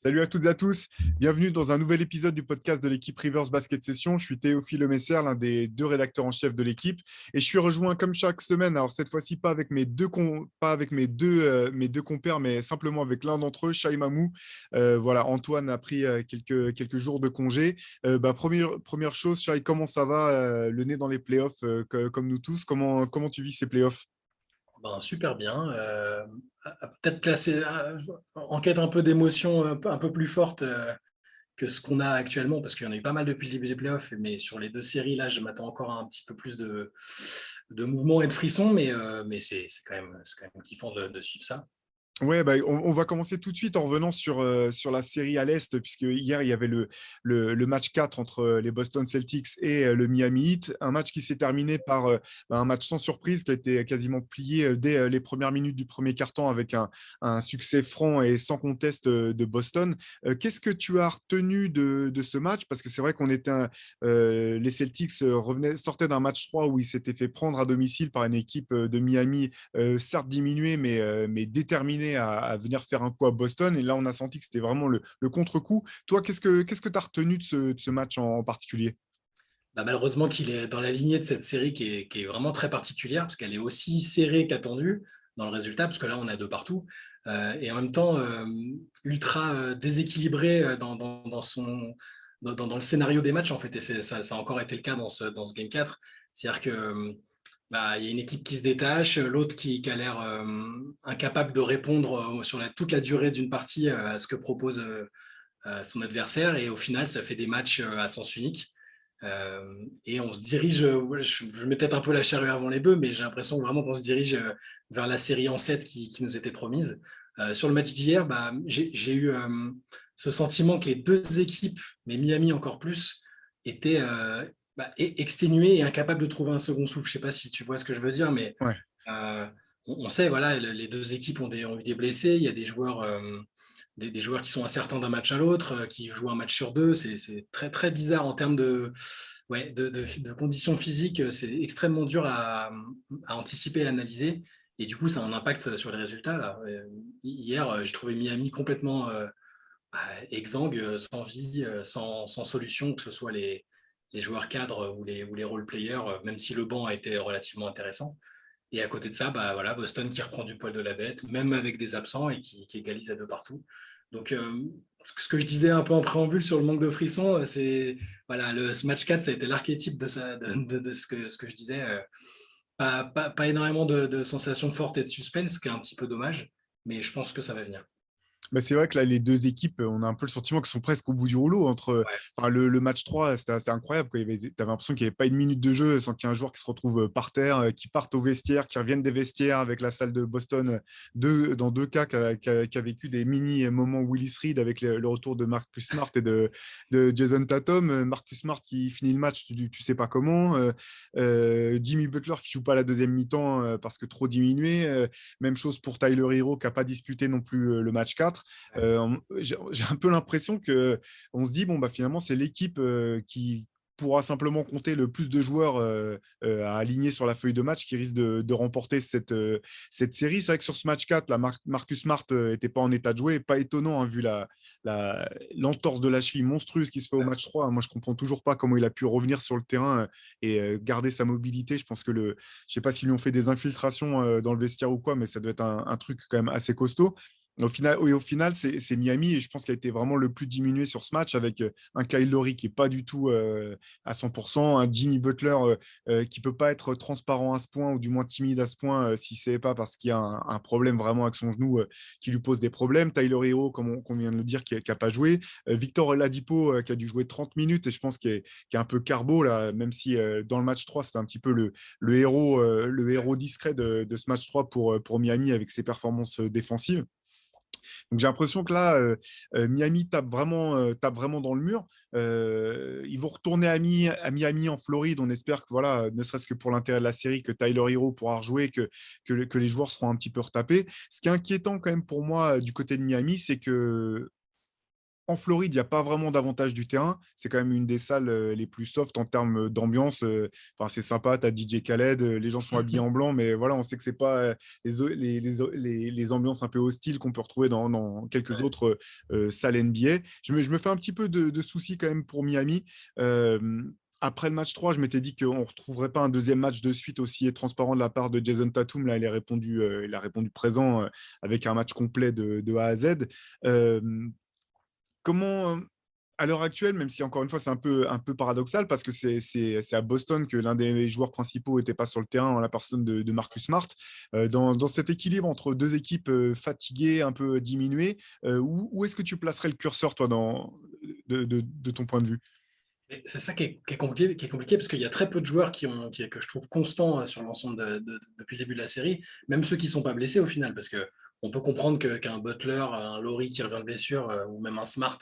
Salut à toutes et à tous, bienvenue dans un nouvel épisode du podcast de l'équipe Rivers Basket Session. Je suis Théophile Messer, l'un des deux rédacteurs en chef de l'équipe, et je suis rejoint comme chaque semaine. Alors cette fois-ci pas avec pas avec mes deux compères, mais simplement avec l'un d'entre eux, Shai Mamou. Voilà, Antoine a pris quelques jours de congé. Première chose, Shai, comment ça va, le nez dans les playoffs, comme nous tous. Comment tu vis ces playoffs? Ben, super bien. Peut-être placé en quête un peu d'émotion un peu plus forte que ce qu'on a actuellement, parce qu'il y en a eu pas mal depuis le début des playoffs, mais sur les deux séries, là, je m'attends encore à un petit peu plus de mouvement et de frissons, mais c'est quand même kiffant de suivre ça. Ouais, on va commencer tout de suite en revenant sur la série à l'Est, puisque hier, il y avait le match 4 entre les Boston Celtics et le Miami Heat. Un match qui s'est terminé par un match sans surprise, qui a été quasiment plié dès les premières minutes du premier quart-temps avec un succès franc et sans conteste de Boston. Qu'est-ce que tu as retenu de ce match? Parce que c'est vrai les Celtics sortaient d'un match 3 où ils s'étaient fait prendre à domicile par une équipe de Miami, certes diminuée, mais déterminée à venir faire un coup à Boston. Et là, on a senti que c'était vraiment le contre-coup. Toi, qu'est-ce que tu as retenu de ce match en particulier? Bah, malheureusement qu'il est dans la lignée de cette série qui est vraiment très particulière, parce qu'elle est aussi serrée qu'attendue dans le résultat, parce que là, on a deux partout, et en même temps, ultra déséquilibré dans le scénario des matchs, en fait, et ça a encore été le cas dans ce Game 4. C'est-à-dire que bah, il y a une équipe qui se détache, l'autre qui a l'air incapable de répondre sur toute la durée d'une partie à ce que propose son adversaire, et au final, ça fait des matchs à sens unique. Et on se dirige, je mets peut-être un peu la charrue avant les bœufs, mais j'ai l'impression vraiment qu'on se dirige vers la série en 7 qui nous était promise. Sur le match d'hier, bah, j'ai eu ce sentiment que les deux équipes, mais Miami encore plus, étaient exténuées et incapables de trouver un second souffle. Je ne sais pas si tu vois ce que je veux dire, mais Ouais. euh, on sait, voilà, les deux équipes ont eu des blessés. Il y a des joueurs, des joueurs qui sont incertains d'un match à l'autre, qui jouent un match sur deux. C'est très, très bizarre en termes ouais, de conditions physiques. C'est extrêmement dur à anticiper et à analyser. Et du coup, ça a un impact sur les résultats, là. Hier, j'ai trouvé Miami complètement exsangue, sans vie, sans solution, que ce soit les joueurs cadres ou les role-players, même si le banc a été relativement intéressant. Et à côté de ça, bah, voilà, Boston qui reprend du poil de la bête, même avec des absents et qui égalise à deux partout. Donc, ce que je disais un peu en préambule sur le manque de frissons, c'est voilà, ce match 4, ça a été l'archétype de ce que je disais. Pas énormément de sensations fortes et de suspense, ce qui est un petit peu dommage, mais je pense que ça va venir. C'est vrai que là, les deux équipes, on a un peu le sentiment qu'elles sont presque au bout du rouleau. Ouais. Enfin, le match 3, c'était assez incroyable. Tu avais l'impression qu'il n'y avait pas une minute de jeu sans qu'il y ait un joueur qui se retrouve par terre, qui parte au vestiaire, qui revienne des vestiaires avec la salle de Boston. Dans deux cas, qui a vécu des mini moments Willis Reed avec le retour de Marcus Smart et de Jason Tatum. Marcus Smart qui finit le match, tu sais pas comment. Jimmy Butler qui joue pas la deuxième mi-temps parce que trop diminué. Même chose pour Tyler Hero qui n'a pas disputé non plus le match 4. J'ai un peu l'impression que on se dit bon bah finalement c'est l'équipe qui pourra simplement compter le plus de joueurs à aligner sur la feuille de match qui risque de remporter cette série. C'est vrai que sur ce match 4, Marcus Smart n'était pas en état de jouer. Pas étonnant vu l'entorse de la cheville monstrueuse qui se fait au match 3. Moi, je comprends toujours pas comment il a pu revenir sur le terrain et garder sa mobilité. Je pense que je sais pas s'ils lui ont fait des infiltrations dans le vestiaire ou quoi, mais ça doit être un truc quand même assez costaud. Au final, c'est Miami et je pense qu'il a été vraiment le plus diminué sur ce match avec un Kyle Lowry qui n'est pas du tout à 100%, un Jimmy Butler qui ne peut pas être transparent à ce point ou du moins timide à ce point si ce n'est pas parce qu'il y a un problème vraiment avec son genou qui lui pose des problèmes. Tyler Hero, comme on vient de le dire, qui n'a pas joué. Victor Oladipo qui a dû jouer 30 minutes et je pense qu'il est un peu carbo là, même si dans le match 3, c'était un petit peu le héros discret de ce match 3 pour Miami avec ses performances défensives. Donc j'ai l'impression que là, Miami tape vraiment dans le mur. Ils vont retourner à Miami en Floride. On espère que, voilà, ne serait-ce que pour l'intérêt de la série, que Tyler Hero pourra rejouer, que les joueurs seront un petit peu retapés. Ce qui est inquiétant quand même pour moi du côté de Miami, c'est que en Floride, il n'y a pas vraiment d'avantage du terrain. C'est quand même une des salles les plus soft en termes d'ambiance. Enfin, c'est sympa, tu as DJ Khaled, les gens sont habillés en blanc, mais voilà, on sait que ce n'est pas les ambiances un peu hostiles qu'on peut retrouver dans quelques Ouais. autres salles NBA. Je me fais un petit peu de soucis quand même pour Miami. Après le match 3, je m'étais dit qu'on ne retrouverait pas un deuxième match de suite aussi transparent de la part de Jason Tatum. Là, il a répondu présent avec un match complet de A à Z. Euh, Comment, à l'heure actuelle, même si encore une fois c'est un peu paradoxal parce que c'est à Boston que l'un des joueurs principaux n'était pas sur le terrain en la personne de Marcus Smart, dans cet équilibre entre deux équipes fatiguées, un peu diminuées, où est-ce que tu placerais le curseur, toi, de ton point de vue? Et c'est ça qui est compliqué parce qu'il y a très peu de joueurs que je trouve constants sur l'ensemble depuis le début de la série, même ceux qui ne sont pas blessés au final, parce que on peut comprendre qu'un Butler, un Laurie qui revient de blessure, ou même un Smart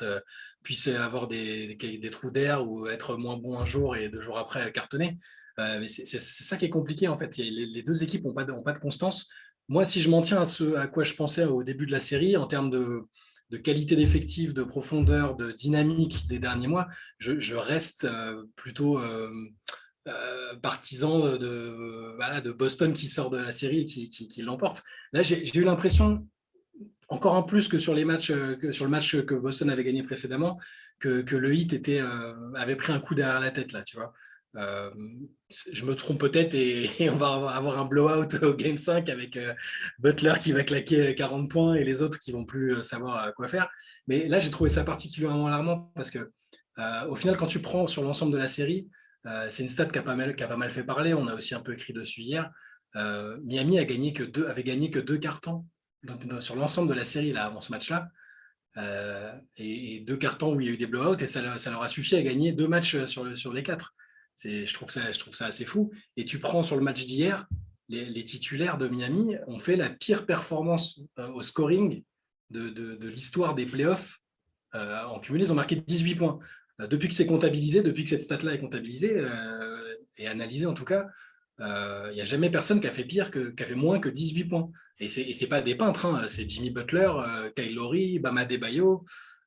puisse avoir des trous d'air ou être moins bon un jour et 2 jours après cartonner. Mais c'est ça qui est compliqué en fait. Les deux équipes n'ont pas de constance. Moi, si je m'en tiens à ce à quoi je pensais au début de la série en termes de qualité d'effectif, de profondeur, de dynamique des derniers mois, je reste plutôt partisan voilà, de Boston qui sort de la série et qui l'emporte. Là, j'ai eu l'impression, encore un plus que sur sur le match que Boston avait gagné précédemment, que le Heat avait pris un coup derrière la tête, là, tu vois. Euh, je me trompe peut-être et on va avoir un blowout au Game 5 avec Butler qui va claquer 40 points et les autres qui vont plus savoir quoi faire. Mais là, j'ai trouvé ça particulièrement alarmant parce que au final, quand tu prends sur l'ensemble de la série, c'est une stat qui a pas mal fait parler. On a aussi un peu écrit dessus hier. Miami avait gagné que 2 cartons sur l'ensemble de la série là, avant ce match-là. Et 2 cartons où il y a eu des blowouts et ça leur a suffi à gagner 2 matchs sur les 4. Je trouve ça assez fou. Et tu prends sur le match d'hier, les titulaires de Miami ont fait la pire performance au scoring de l'histoire des playoffs. En cumulé, ils ont marqué 18 points. Depuis que c'est comptabilisé, depuis que cette stat-là est comptabilisée et analysée en tout cas, il n'y a jamais personne qui a fait qui a fait moins que 18 points. Et c'est pas des peintres, hein. C'est Jimmy Butler, Kyle Lowry, Bam Adebayo.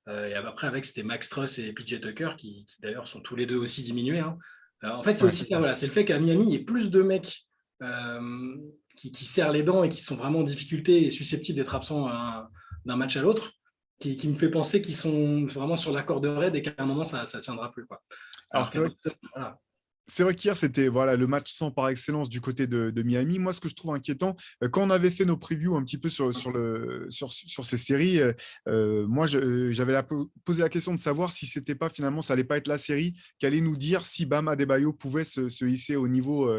Et après, c'était Max Truss et PJ Tucker qui d'ailleurs sont tous les deux aussi diminués, hein. En fait, c'est Ouais. aussi ça, voilà, c'est le fait qu'à Miami, il y ait plus de mecs qui serrent les dents et qui sont vraiment en difficulté et susceptibles d'être absents d'un match à l'autre, qui me fait penser qu'ils sont vraiment sur la corde raide et qu'à un moment, ça ne tiendra plus, quoi. Alors, Alors c'est qu'à vrai Boston, voilà. C'est vrai qu'hier, c'était voilà, le match sans par excellence du côté de Miami. Moi, ce que je trouve inquiétant, quand on avait fait nos previews un petit peu sur ces séries, moi, j'avais posé la question de savoir si c'était pas finalement, ça allait pas être la série qui allait nous dire si Bam Adebayo pouvait se hisser au niveau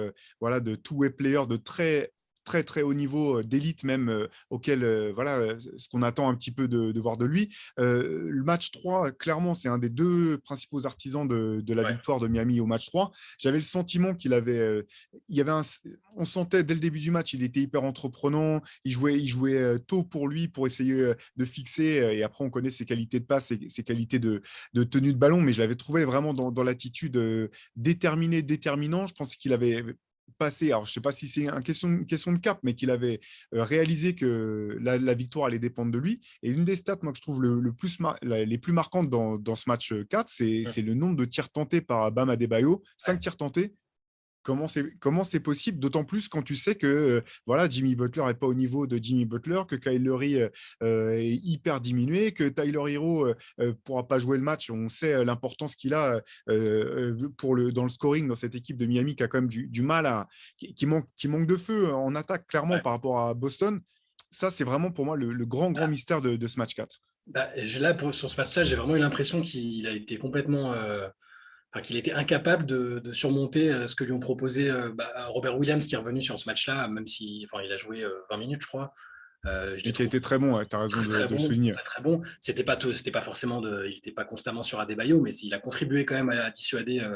voilà, de two-way player de très très très haut niveau d'élite même auquel voilà ce qu'on attend un petit peu de voir de lui. Le match 3, clairement, c'est un des deux principaux artisans de la Ouais, victoire de Miami au match 3. J'avais le sentiment il y avait on sentait dès le début du match, il était hyper entreprenant, il jouait tôt pour lui pour essayer de fixer. Et après, on connaît ses qualités de passe et ses qualités de tenue de ballon, mais je l'avais trouvé vraiment dans l'attitude déterminée, déterminant. Je pense qu'il avait passé, alors je ne sais pas si c'est une question de cap, mais qu'il avait réalisé que la victoire allait dépendre de lui. Et une des stats, moi, que je trouve les plus marquantes dans ce match 4, c'est le nombre de tirs tentés par Bam Adebayo. 5 tirs tentés. Comment c'est possible, d'autant plus quand tu sais que voilà, Jimmy Butler n'est pas au niveau de Jimmy Butler, que Kyle Lowry est hyper diminué, que Tyler Hero ne pourra pas jouer le match. On sait l'importance qu'il a dans le scoring dans cette équipe de Miami qui a quand même du mal qui manque de feu en attaque clairement ouais. par rapport à Boston. Ça, c'est vraiment pour moi le grand, grand mystère de ce match 4. Bah, là, sur ce match-là, j'ai vraiment eu l'impression qu'il a été complètement, enfin, qu'il était incapable de surmonter ce que lui ont proposé Robert Williams, qui est revenu sur ce match-là, même si, enfin, il a joué 20 minutes, je crois. Je l'ai Et qui a trouvé été très bon, tu as raison très de très le bon, souligner. très très bon. C'était pas forcément il n'était pas constamment sur Adebayo, mais il a contribué quand même à dissuader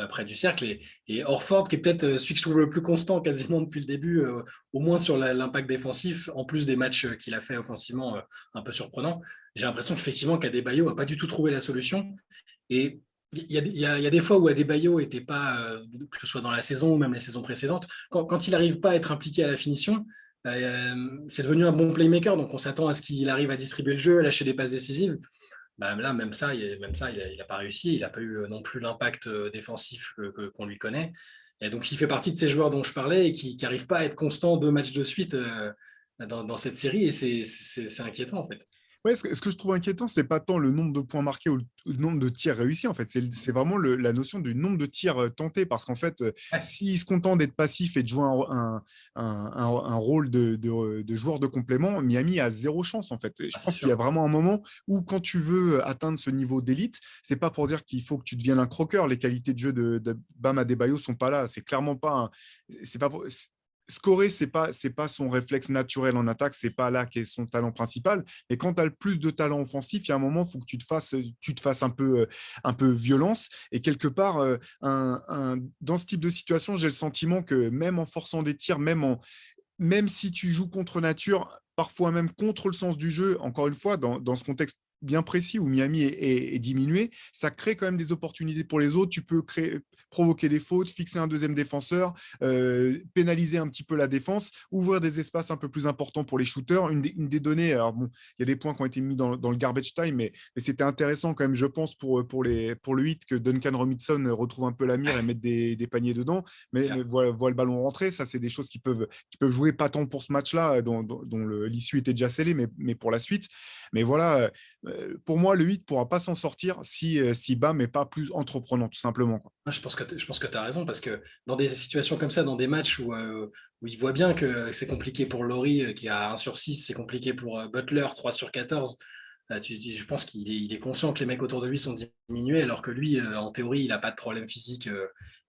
près du cercle. Et Horford, qui est peut-être celui que je trouve le plus constant quasiment depuis le début, au moins sur l'impact défensif, en plus des matchs qu'il a fait offensivement un peu surprenants. J'ai l'impression qu'effectivement qu'Adebayo n'a pas du tout trouvé la solution. Et il y a des fois où Adebayo n'était pas, que ce soit dans la saison ou même les saisons précédentes, quand il n'arrive pas à être impliqué à la finition, c'est devenu un bon playmaker, donc on s'attend à ce qu'il arrive à distribuer le jeu, à lâcher des passes décisives. Bah, là, il a pas réussi. Il n'a pas eu non plus l'impact défensif qu'on lui connaît. Et donc, il fait partie de ces joueurs dont je parlais et qui n'arrivent pas à être constants 2 matchs de suite dans cette série. Et c'est inquiétant, en fait. Ouais, ce que je trouve inquiétant, c'est pas tant le nombre de points marqués ou le nombre de tirs réussis. En fait, c'est vraiment la notion du nombre de tirs tentés. Parce qu'en fait, Ouais, s'il se content d'être passif et de jouer un rôle de joueur de complément, Miami a zéro chance. En fait, et je c'est pense qu'il y sûr. a vraiment un moment où, quand tu veux atteindre ce niveau d'élite, c'est pas pour dire qu'il faut que tu deviennes un croqueur. Les qualités de jeu de Bam Adebayo sont pas là. C'est clairement pas. C'est pas. Scorer, c'est pas son réflexe naturel en attaque, c'est pas là qu'est son talent principal. Et quand tu as le plus de talent offensif, il y a un moment, il faut que tu te fasses un peu violence. Et quelque part, dans ce type de situation, j'ai le sentiment que même en forçant des tirs, même si tu joues contre nature, parfois même contre le sens du jeu, encore une fois, dans ce contexte bien précis où Miami est diminué, ça crée quand même des opportunités pour les autres. Tu peux provoquer des fautes, fixer un deuxième défenseur, pénaliser un petit peu la défense, ouvrir des espaces un peu plus importants pour les shooters. Une des données, alors bon, il y a des points qui ont été mis dans le garbage time, mais c'était intéressant quand même, je pense, pour le hit, que Duncan Robinson retrouve un peu la mire et mette des paniers dedans, mais voit le ballon rentrer. Ça, c'est des choses qui peuvent jouer, pas tant pour ce match-là, dont l'issue était déjà scellée, mais pour la suite. Mais voilà, pour moi, le 8 ne pourra pas s'en sortir si Bam n'est pas plus entreprenant, tout simplement, quoi. Moi, je pense que tu as raison, parce que dans des situations comme ça, dans des matchs où il voit bien que c'est compliqué pour Laurie, qui a 1/6, c'est compliqué pour Butler, 3/14. Je pense qu'il est conscient que les mecs autour de lui sont diminués, alors que lui, en théorie, il n'a pas de problème physique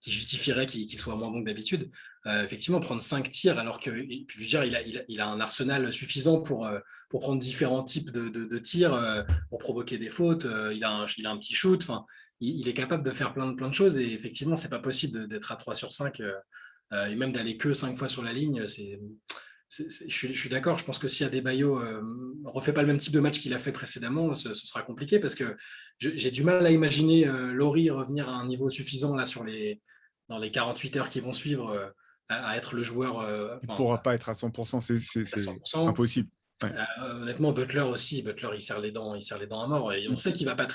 qui justifierait qu'il soit moins bon que d'habitude. Effectivement, prendre 5 tirs, alors que, et puis, je veux dire, il a un arsenal suffisant pour prendre différents types de tirs, pour provoquer des fautes. Il a un petit shoot. Enfin, il est capable de faire plein de choses. Et effectivement, c'est pas possible d'être à 3 sur 5 et même d'aller que 5 fois sur la ligne. Je suis d'accord. Je pense que si Adebayo ne refait pas le même type de match qu'il a fait précédemment, ce sera compliqué, parce que j'ai du mal à imaginer Laurie revenir à un niveau suffisant là dans les 48 heures qui vont suivre, à être le joueur Il ne pourra pas être à 100%, à c'est 100%. impossible. Ouais. Honnêtement, Butler aussi, Butler il serre les dents à mort, et on sait qu'il va pas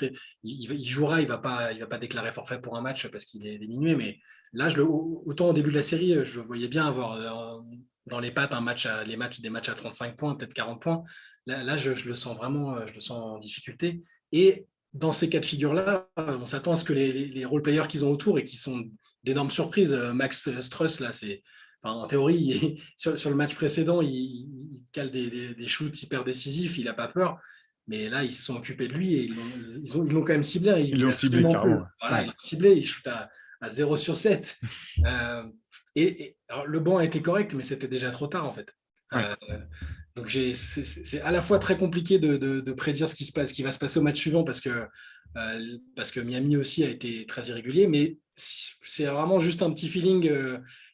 il jouera, il va pas déclarer forfait pour un match parce qu'il est diminué, mais là, autant au début de la série, je le voyais bien avoir dans les pattes des matchs à 35 points, peut-être 40 points. Là, je le sens vraiment, je le sens en difficulté. Et dans ces cas de figure-là, on s'attend à ce que les role-players qu'ils ont autour, et qui sont d'énormes surprises, Max Struss, là, enfin, en théorie, sur le match précédent, il cale des shoots hyper décisifs, il n'a pas peur. Mais là, ils se sont occupés de lui et ils l'ont quand même ciblé, hein. Ils Il l'ont voulait ciblé absolument carrément. plus. Voilà, Ouais. il l'a ciblé, il shoot à 0/7. Euh, alors, le banc a été correct, mais c'était déjà trop tard, en fait. Ouais. Euh, donc, c'est à la fois très compliqué de prédire ce qui va se passer au match suivant, parce que Miami aussi a été très irrégulier, mais c'est vraiment juste un petit feeling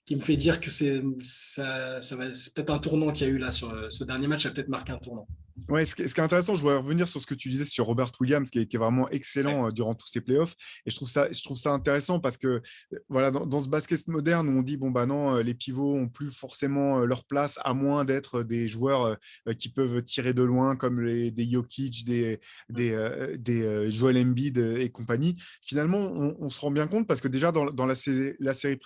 qui me fait dire que c'est peut-être un tournant qu'il y a eu là sur ce dernier match, a peut-être marqué un tournant. Ouais, ce qui est intéressant, je voudrais revenir sur ce que tu disais sur Robert Williams, qui est vraiment Ouais, excellent durant tous ces playoffs. Et je trouve ça intéressant parce que voilà, dans ce basket moderne où on dit, bon, bah non, les pivots n'ont plus forcément leur place, à moins d'être des joueurs qui peuvent tirer de loin, comme des Jokic, des Joel Embiid et compagnie. Finalement, on se rend bien compte, parce que déjà dans la série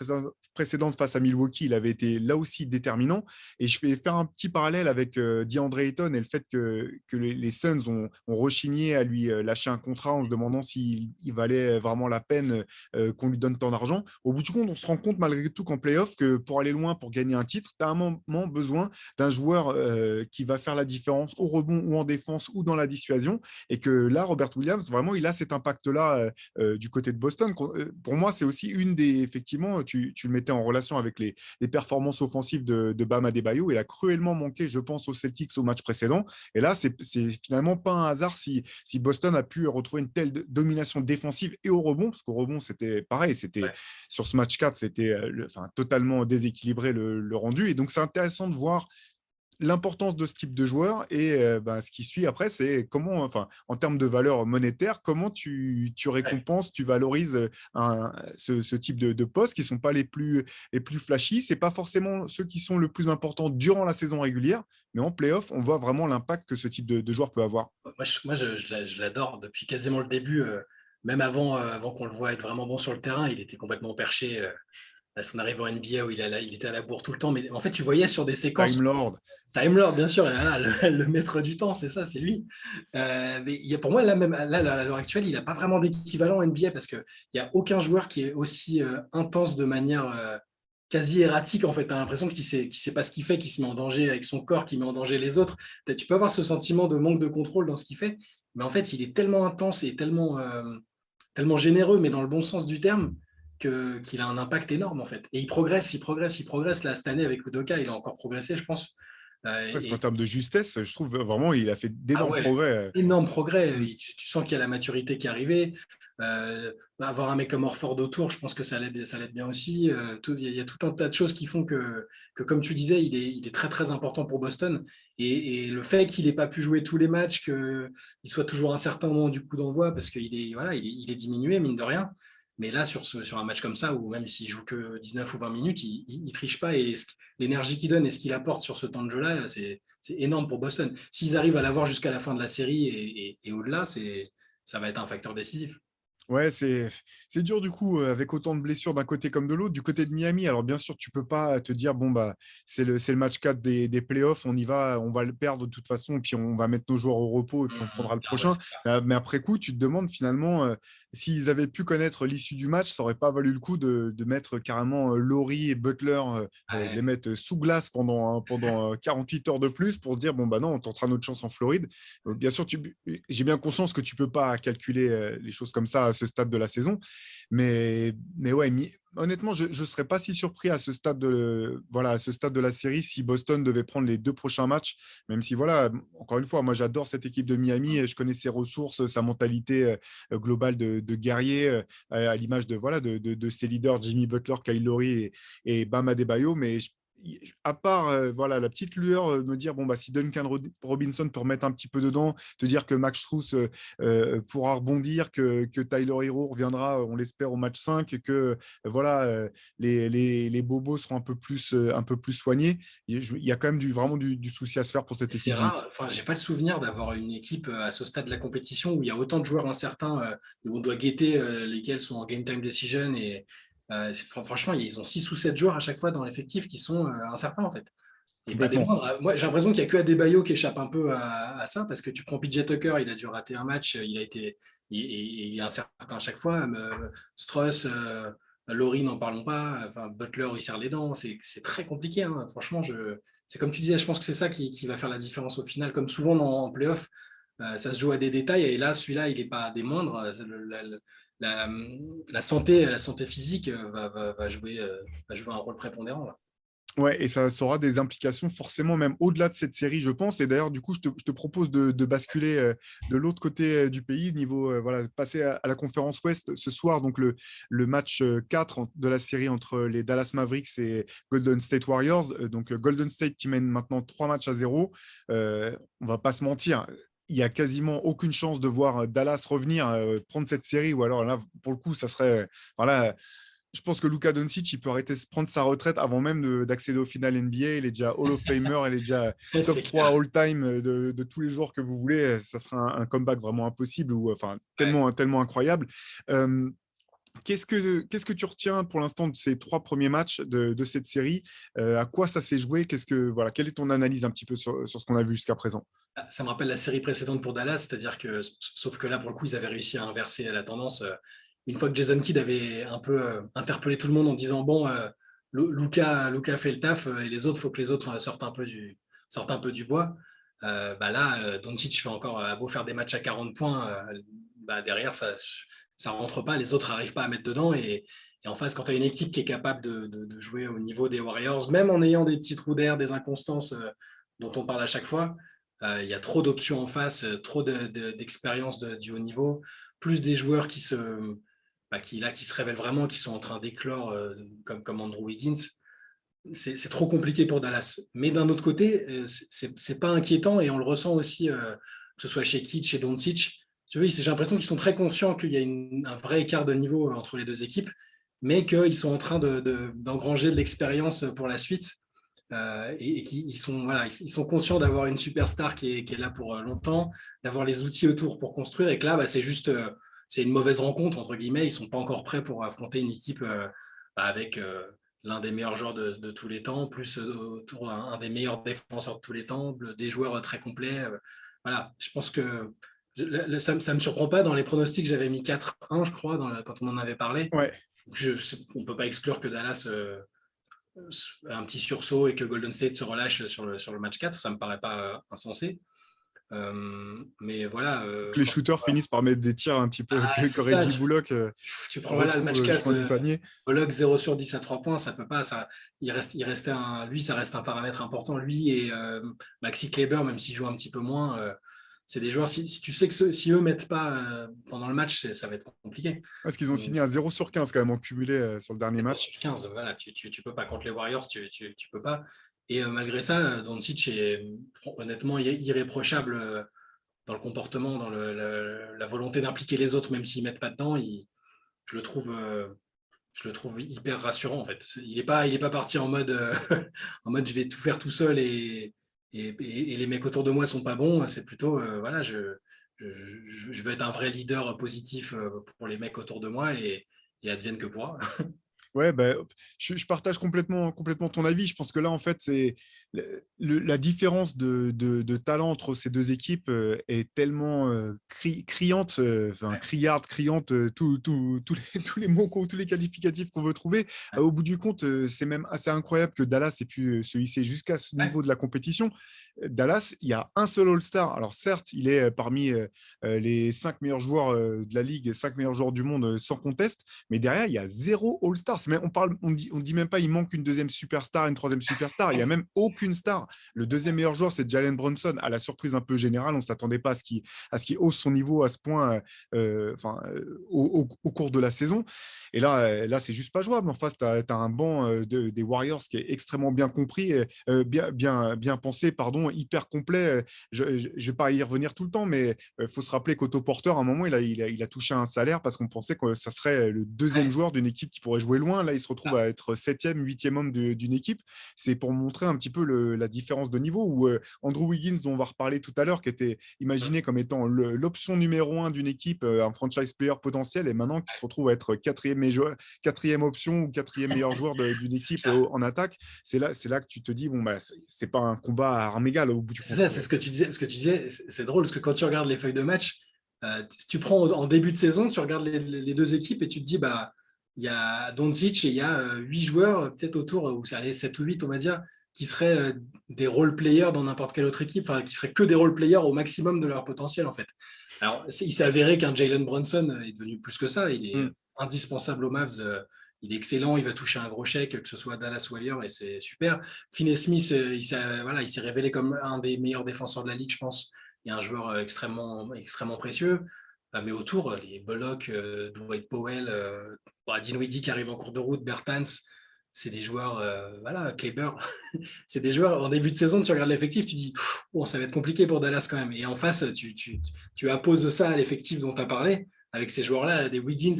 précédente face à Milwaukee, il avait été là aussi déterminant. Et je vais faire un petit parallèle avec DeAndre Ayton et le fait que les Suns ont rechigné à lui lâcher un contrat en se demandant s'il valait vraiment la peine qu'on lui donne tant d'argent. Au bout du compte, on se rend compte malgré tout qu'en playoff, que pour aller loin, pour gagner un titre, tu as un moment besoin d'un joueur qui va faire la différence au rebond ou en défense ou dans la dissuasion. Et que là, Robert Williams, vraiment, il a cet impact-là du côté de Boston. Pour moi, c'est aussi une des… Effectivement, tu le mettais en relation avec les performances offensives de Bam Adebayo. Il a cruellement manqué, je pense, aux Celtics au match précédent. Et là, c'est finalement pas un hasard si Boston a pu retrouver une telle domination défensive et au rebond, parce qu'au rebond, c'était pareil. ouais. Sur ce match 4, c'était totalement déséquilibré le rendu. Et donc, c'est intéressant de voir l'importance de ce type de joueur. Et ce qui suit après, c'est comment, enfin, en termes de valeur monétaire, comment tu Ouais. récompenses, tu valorises ce type de postes qui ne sont pas les plus flashy. Ce n'est pas forcément ceux qui sont le plus importants durant la saison régulière, mais en playoff, on voit vraiment l'impact que ce type de joueur peut avoir. Je l'adore depuis quasiment le début, même avant qu'on le voit être vraiment bon sur le terrain. Il était complètement perché à son arrivée en NBA où il était à la bourre tout le temps. Mais en fait, tu voyais sur des séquences. Time Lord. Time Lord, bien sûr, le maître du temps, c'est ça, c'est lui. Mais pour moi, là, même là, à l'heure actuelle, il n'a pas vraiment d'équivalent en NBA parce qu'il n'y a aucun joueur qui est aussi intense de manière quasi erratique. En fait, tu as l'impression qu'il sait pas ce qu'il fait, qu'il se met en danger avec son corps, qu'il met en danger les autres. Tu peux avoir ce sentiment de manque de contrôle dans ce qu'il fait, mais en fait, il est tellement intense et tellement généreux, mais dans le bon sens du terme, qu'il a un impact énorme, en fait. Et il progresse, il progresse, il progresse. Là, cette année, avec Udoka, il a encore progressé, je pense. Parce qu'en Et, termes de justesse, je trouve vraiment il a fait ah d'énormes ouais, progrès. énorme progrès. Mm. Tu sens qu'il y a la maturité qui est arrivée. Avoir un mec comme Orford autour, je pense que ça l'aide bien aussi. Il y a tout un tas de choses qui font que comme tu disais, il est très très important pour Boston. Et le fait qu'il n'ait pas pu jouer tous les matchs, qu'il soit toujours incertain au moment du coup d'envoi, parce qu'il est diminué, mine de rien. Mais là, sur un match comme ça, où même s'il joue que 19 ou 20 minutes, il triche pas. Et l'énergie qu'il donne et ce qu'il apporte sur ce temps de jeu-là, c'est énorme pour Boston. S'ils arrivent à l'avoir jusqu'à la fin de la série et au-delà, ça va être un facteur décisif. Ouais, c'est dur du coup, avec autant de blessures d'un côté comme de l'autre. Du côté de Miami, alors bien sûr, tu peux pas te dire, bon, bah, c'est le match 4 des playoffs, on y va, on va le perdre de toute façon, puis on va mettre nos joueurs au repos et puis on prendra le Ah ouais, prochain. Mais après coup, tu te demandes finalement, s'ils avaient pu connaître l'issue du match, ça aurait pas valu le coup de mettre carrément Laurie et Butler, de les ouais. mettre sous glace pendant 48 heures de plus pour se dire, bon, bah non, on tentera notre chance en Floride. Bien sûr, j'ai bien conscience que tu peux pas calculer les choses comme ça à ce stade de la saison. Mais ouais, honnêtement, je ne serais pas si surpris à ce stade à ce stade de la série si Boston devait prendre les 2 prochains matchs, même si, voilà, encore une fois, moi, j'adore cette équipe de Miami et je connais ses ressources, sa mentalité globale de guerrier, à l'image de ses leaders, Jimmy Butler, Kyle Lowry et Bam Adebayo, mais à part voilà, la petite lueur de me dire bon, bah, si Duncan Robinson peut remettre un petit peu dedans, te dire que Max Strus pourra rebondir, que Tyler Hero reviendra, on l'espère, au match 5, que voilà, les bobos seront un peu plus soignés. Il y a quand même vraiment du souci à se faire pour cette C'est équipe du rare. Heat. Enfin, j'ai pas le souvenir d'avoir une équipe à ce stade de la compétition où il y a autant de joueurs incertains, où on doit guetter lesquels sont en game time decision. Et franchement, ils ont 6 ou 7 joueurs à chaque fois dans l'effectif qui sont incertains, en fait. Et pas des Complètement. moindres. Moi, j'ai l'impression qu'il n'y a que Adebayo qui échappe un peu à ça, parce que tu prends PJ Tucker, il a dû rater un match, il est incertain à chaque fois. Struss, Laurie, n'en parlons pas. Enfin, Butler, il serre les dents. C'est très compliqué, hein. Franchement, c'est comme tu disais, je pense que c'est ça qui va faire la différence au final. Comme souvent en playoff, ça se joue à des détails. Et là, celui-là, il n'est pas des moindres. La, la santé physique va jouer un rôle prépondérant, là. Ouais, et ça aura des implications forcément même au-delà de cette série, je pense. Et d'ailleurs, du coup, je te propose de basculer de l'autre côté du pays, niveau voilà, passer à la conférence Ouest ce soir. Donc le match 4 de la série entre les Dallas Mavericks et Golden State Warriors. Donc Golden State qui mène maintenant 3 matchs à 0. On va pas se mentir. Il y a quasiment aucune chance de voir Dallas revenir, prendre cette série, ou alors là, pour le coup, ça serait voilà, je pense que Luka Doncic, il peut arrêter de prendre sa retraite avant même d'accéder au final NBA. Il est déjà Hall of Famer, il est déjà top C'est 3 clair. all-time de tous les joueurs que vous voulez. Ça sera un comeback vraiment impossible, ou enfin Ouais. tellement incroyable. Euh, qu'est-ce que tu retiens pour l'instant de ces 3 premiers matchs de cette série? À quoi ça s'est joué? Voilà, quelle est ton analyse un petit peu sur ce qu'on a vu jusqu'à présent? Ça me rappelle la série précédente pour Dallas, c'est-à-dire que, sauf que là, pour le coup, ils avaient réussi à inverser la tendance. Une fois que Jason Kidd avait un peu interpellé tout le monde en disant, bon, Luka fait le taf et les autres, il faut que les autres sortent un peu du bois. Là, Doncic fait encore, à beau faire des matchs à 40 points, derrière, ça rentre pas, les autres n'arrivent pas à mettre dedans. Et en face, quand tu as une équipe qui est capable de jouer au niveau des Warriors, même en ayant des petits trous d'air, des inconstances dont on parle à chaque fois, il y a trop d'options en face, trop d'expérience du haut niveau, plus des joueurs qui se révèlent vraiment, qui sont en train d'éclore, comme Andrew Wiggins. C'est trop compliqué pour Dallas. Mais d'un autre côté, c'est pas inquiétant et on le ressent aussi, que ce soit chez Kidd, chez Doncic. Tu vois, j'ai l'impression qu'ils sont très conscients qu'il y a un vrai écart de niveau entre les deux équipes, mais qu'ils sont en train d'engranger de l'expérience pour la suite. et ils sont, voilà, ils sont conscients d'avoir une superstar qui est là pour longtemps, d'avoir les outils autour pour construire, et que là, c'est juste c'est une mauvaise rencontre, entre guillemets. Ils ne sont pas encore prêts pour affronter une équipe avec l'un des meilleurs joueurs de tous les temps, plus autour un des meilleurs défenseurs de tous les temps, des joueurs très complets. Voilà, je pense que ça ne me surprend pas. Dans les pronostics, j'avais mis 4-1, je crois, quand on en avait parlé. Ouais. On ne peut pas exclure que Dallas un petit sursaut et que Golden State se relâche sur le match 4. Ça ne me paraît pas insensé. Mais voilà. Que les shooters finissent par mettre des tirs un petit peu que Reggie Bullock tu prends le match 4, du panier. Bullock 0 sur 10 à 3 points, ça peut pas. Lui, ça reste un paramètre important. Lui et Maxi Kleber, même s'il joue un petit peu moins, c'est des joueurs, si tu sais que si eux ne mettent pas pendant le match, ça va être compliqué. Parce qu'ils ont signé un 0 sur 15 quand même en cumulé sur le dernier match. 0 sur 15, voilà, tu peux pas. Contre les Warriors, tu peux pas. Et malgré ça, Doncic est honnêtement irréprochable dans le comportement, dans la volonté d'impliquer les autres, même s'ils ne mettent pas dedans. Je le trouve hyper rassurant en fait. Il n'est pas parti en mode en mode je vais tout faire tout seul et les mecs autour de moi sont pas bons. C'est plutôt voilà, je veux être un vrai leader positif pour les mecs autour de moi et advienne que pourra. Ouais, je partage complètement ton avis. Je pense que là, en fait, c'est la différence de talent entre ces deux équipes est tellement criante, criante, tous les mots, tous les qualificatifs qu'on veut trouver. Au bout du compte, c'est même assez incroyable que Dallas ait pu se hisser jusqu'à ce niveau de la compétition. Dallas, il y a un seul All-Star. Alors certes, il est parmi les 5 meilleurs joueurs de la Ligue, 5 meilleurs joueurs du monde sans conteste, mais derrière, il y a 0 All-Star. On dit même pas il manque une deuxième superstar, une troisième superstar. Il n'y a même aucune star. Le deuxième meilleur joueur, c'est Jalen Brunson. À la surprise un peu générale, on ne s'attendait pas à ce qu'il hausse son niveau à ce point au cours de la saison. Et là c'est juste pas jouable. En face, tu as un banc des Warriors qui est extrêmement bien compris, bien pensé, pardon, hyper complet. Je ne vais pas y revenir tout le temps, mais il faut se rappeler qu'Otto Porter, à un moment, il a touché un salaire parce qu'on pensait que ça serait le deuxième joueur d'une équipe qui pourrait jouer loin. Là, il se retrouve à être 7e, 8e homme d'une équipe. C'est pour montrer un petit peu la différence de niveau où Andrew Wiggins, dont on va reparler tout à l'heure, qui était imaginé comme étant l'option numéro 1 d'une équipe, un franchise player potentiel, et maintenant qui se retrouve à être quatrième option ou quatrième meilleur joueur d'une équipe en attaque. C'est là que tu te dis, bon, c'est pas un combat à armes égales au bout du compte. C'est ça, c'est ce que tu disais. C'est drôle parce que quand tu regardes les feuilles de match, si tu prends en début de saison, tu regardes les deux équipes et tu te dis, il y a Doncic et il y a 8 joueurs, peut-être autour, ou c'est 7 ou 8, on va dire, qui seraient des role-players dans n'importe quelle autre équipe, enfin, qui seraient que des role-players au maximum de leur potentiel, en fait. Alors, il s'est avéré qu'un Jalen Brunson est devenu plus que ça. Il est indispensable aux Mavs. Il est excellent, il va toucher un gros chèque, que ce soit Dallas ou ailleurs, et c'est super. Finney Smith, il s'est révélé comme un des meilleurs défenseurs de la Ligue, je pense. Il y a un joueur extrêmement précieux. Mais autour, les Bullock, Dwight Powell, Dinwiddie qui arrive en cours de route, Bertans, c'est des joueurs, Kleber, c'est des joueurs, en début de saison, tu regardes l'effectif, tu dis, bon, ça va être compliqué pour Dallas quand même. Et en face, tu apposes ça à l'effectif dont tu as parlé, avec ces joueurs-là, des Wiggins,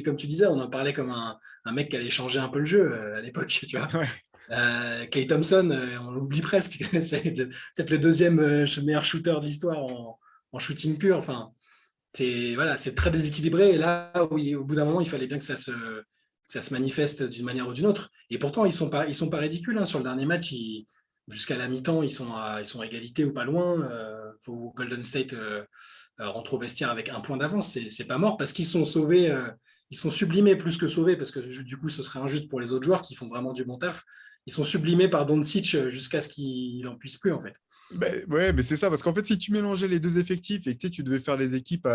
comme tu disais, on en parlait comme un mec qui allait changer un peu le jeu à l'époque, tu vois. Klay Thompson, on l'oublie presque, c'est peut-être le deuxième meilleur shooter d'histoire en shooting pur. Enfin, c'est très déséquilibré. Et là, oui, au bout d'un moment, il fallait bien que ça se manifeste d'une manière ou d'une autre. Et pourtant, ils sont pas ridicules. Sur le dernier match, jusqu'à la mi-temps, ils sont à égalité ou pas loin. Faut Golden State rentre au vestiaire avec un point d'avance. C'est pas mort parce qu'ils sont sauvés. Ils sont sublimés plus que sauvés parce que du coup, ce serait injuste pour les autres joueurs qui font vraiment du bon taf. Ils sont sublimés par Doncic jusqu'à ce qu'il n'en puisse plus, en fait. Ouais, mais c'est ça, parce qu'en fait, si tu mélangeais les deux effectifs et que tu devais faire des équipes,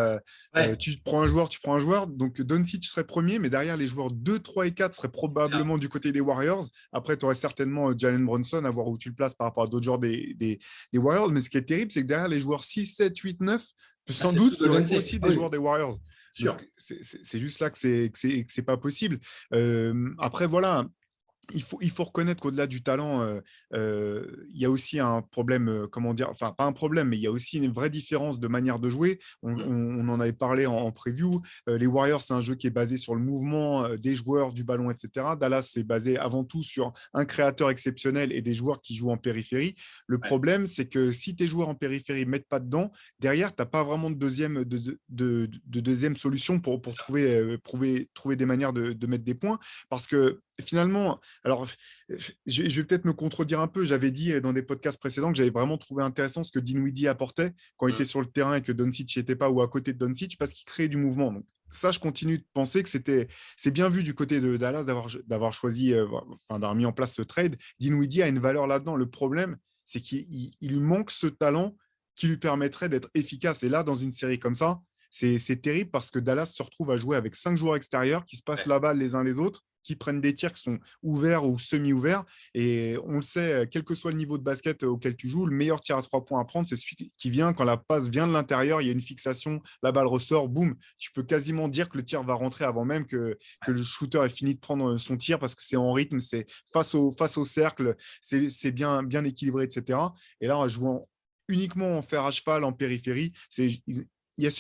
tu prends un joueur, donc Doncic serait premier, mais derrière les joueurs 2, 3 et 4 seraient probablement du côté des Warriors. Après, tu aurais certainement Jalen Brunson, à voir où tu le places par rapport à d'autres joueurs des Warriors. Mais ce qui est terrible, c'est que derrière les joueurs 6, 7, 8, 9, sans doute seront aussi des joueurs des Warriors. Sûr. Donc, c'est juste là que c'est pas possible. Après, voilà. il faut reconnaître qu'au-delà du talent, il y a aussi un problème, comment dire? Enfin, pas un problème, mais il y a aussi une vraie différence de manière de jouer. On en avait parlé en preview. Les Warriors, c'est un jeu qui est basé sur le mouvement, des joueurs, du ballon et cetera. Dallas, c'est basé avant tout sur un créateur exceptionnel et des joueurs qui jouent en périphérie. Le Ouais, problème, c'est que si tes joueurs en périphérie ne mettent pas dedans, derrière, tu as pas vraiment de deuxième solution pour c'est ça. trouver des manières de mettre des points. Parce que finalement, alors, je vais peut-être me contredire un peu. J'avais dit dans des podcasts précédents que j'avais vraiment trouvé intéressant ce que Dinwiddie apportait quand il était sur le terrain et que Doncic n'y était pas ou à côté de Doncic parce qu'il créait du mouvement. Donc, ça, je continue de penser que c'est bien vu du côté de Dallas d'avoir choisi, enfin, d'avoir mis en place ce trade. Dinwiddie a une valeur là-dedans. Le problème, c'est qu'il lui manque ce talent qui lui permettrait d'être efficace. Et là, dans une série comme ça, c'est terrible parce que Dallas se retrouve à jouer avec 5 joueurs extérieurs qui se passent Ouais. la balle les uns les autres, qui prennent des tirs qui sont ouverts ou semi-ouverts. Et on le sait, quel que soit le niveau de basket auquel tu joues, le meilleur tir à 3 points à prendre, c'est celui qui vient quand la passe vient de l'intérieur, il y a une fixation, la balle ressort, boum. Tu peux quasiment dire que le tir va rentrer avant même que le shooter ait fini de prendre son tir parce que c'est en rythme, c'est face au cercle, c'est bien équilibré, etc. Et là, en jouant uniquement en fer à cheval, en périphérie, il y a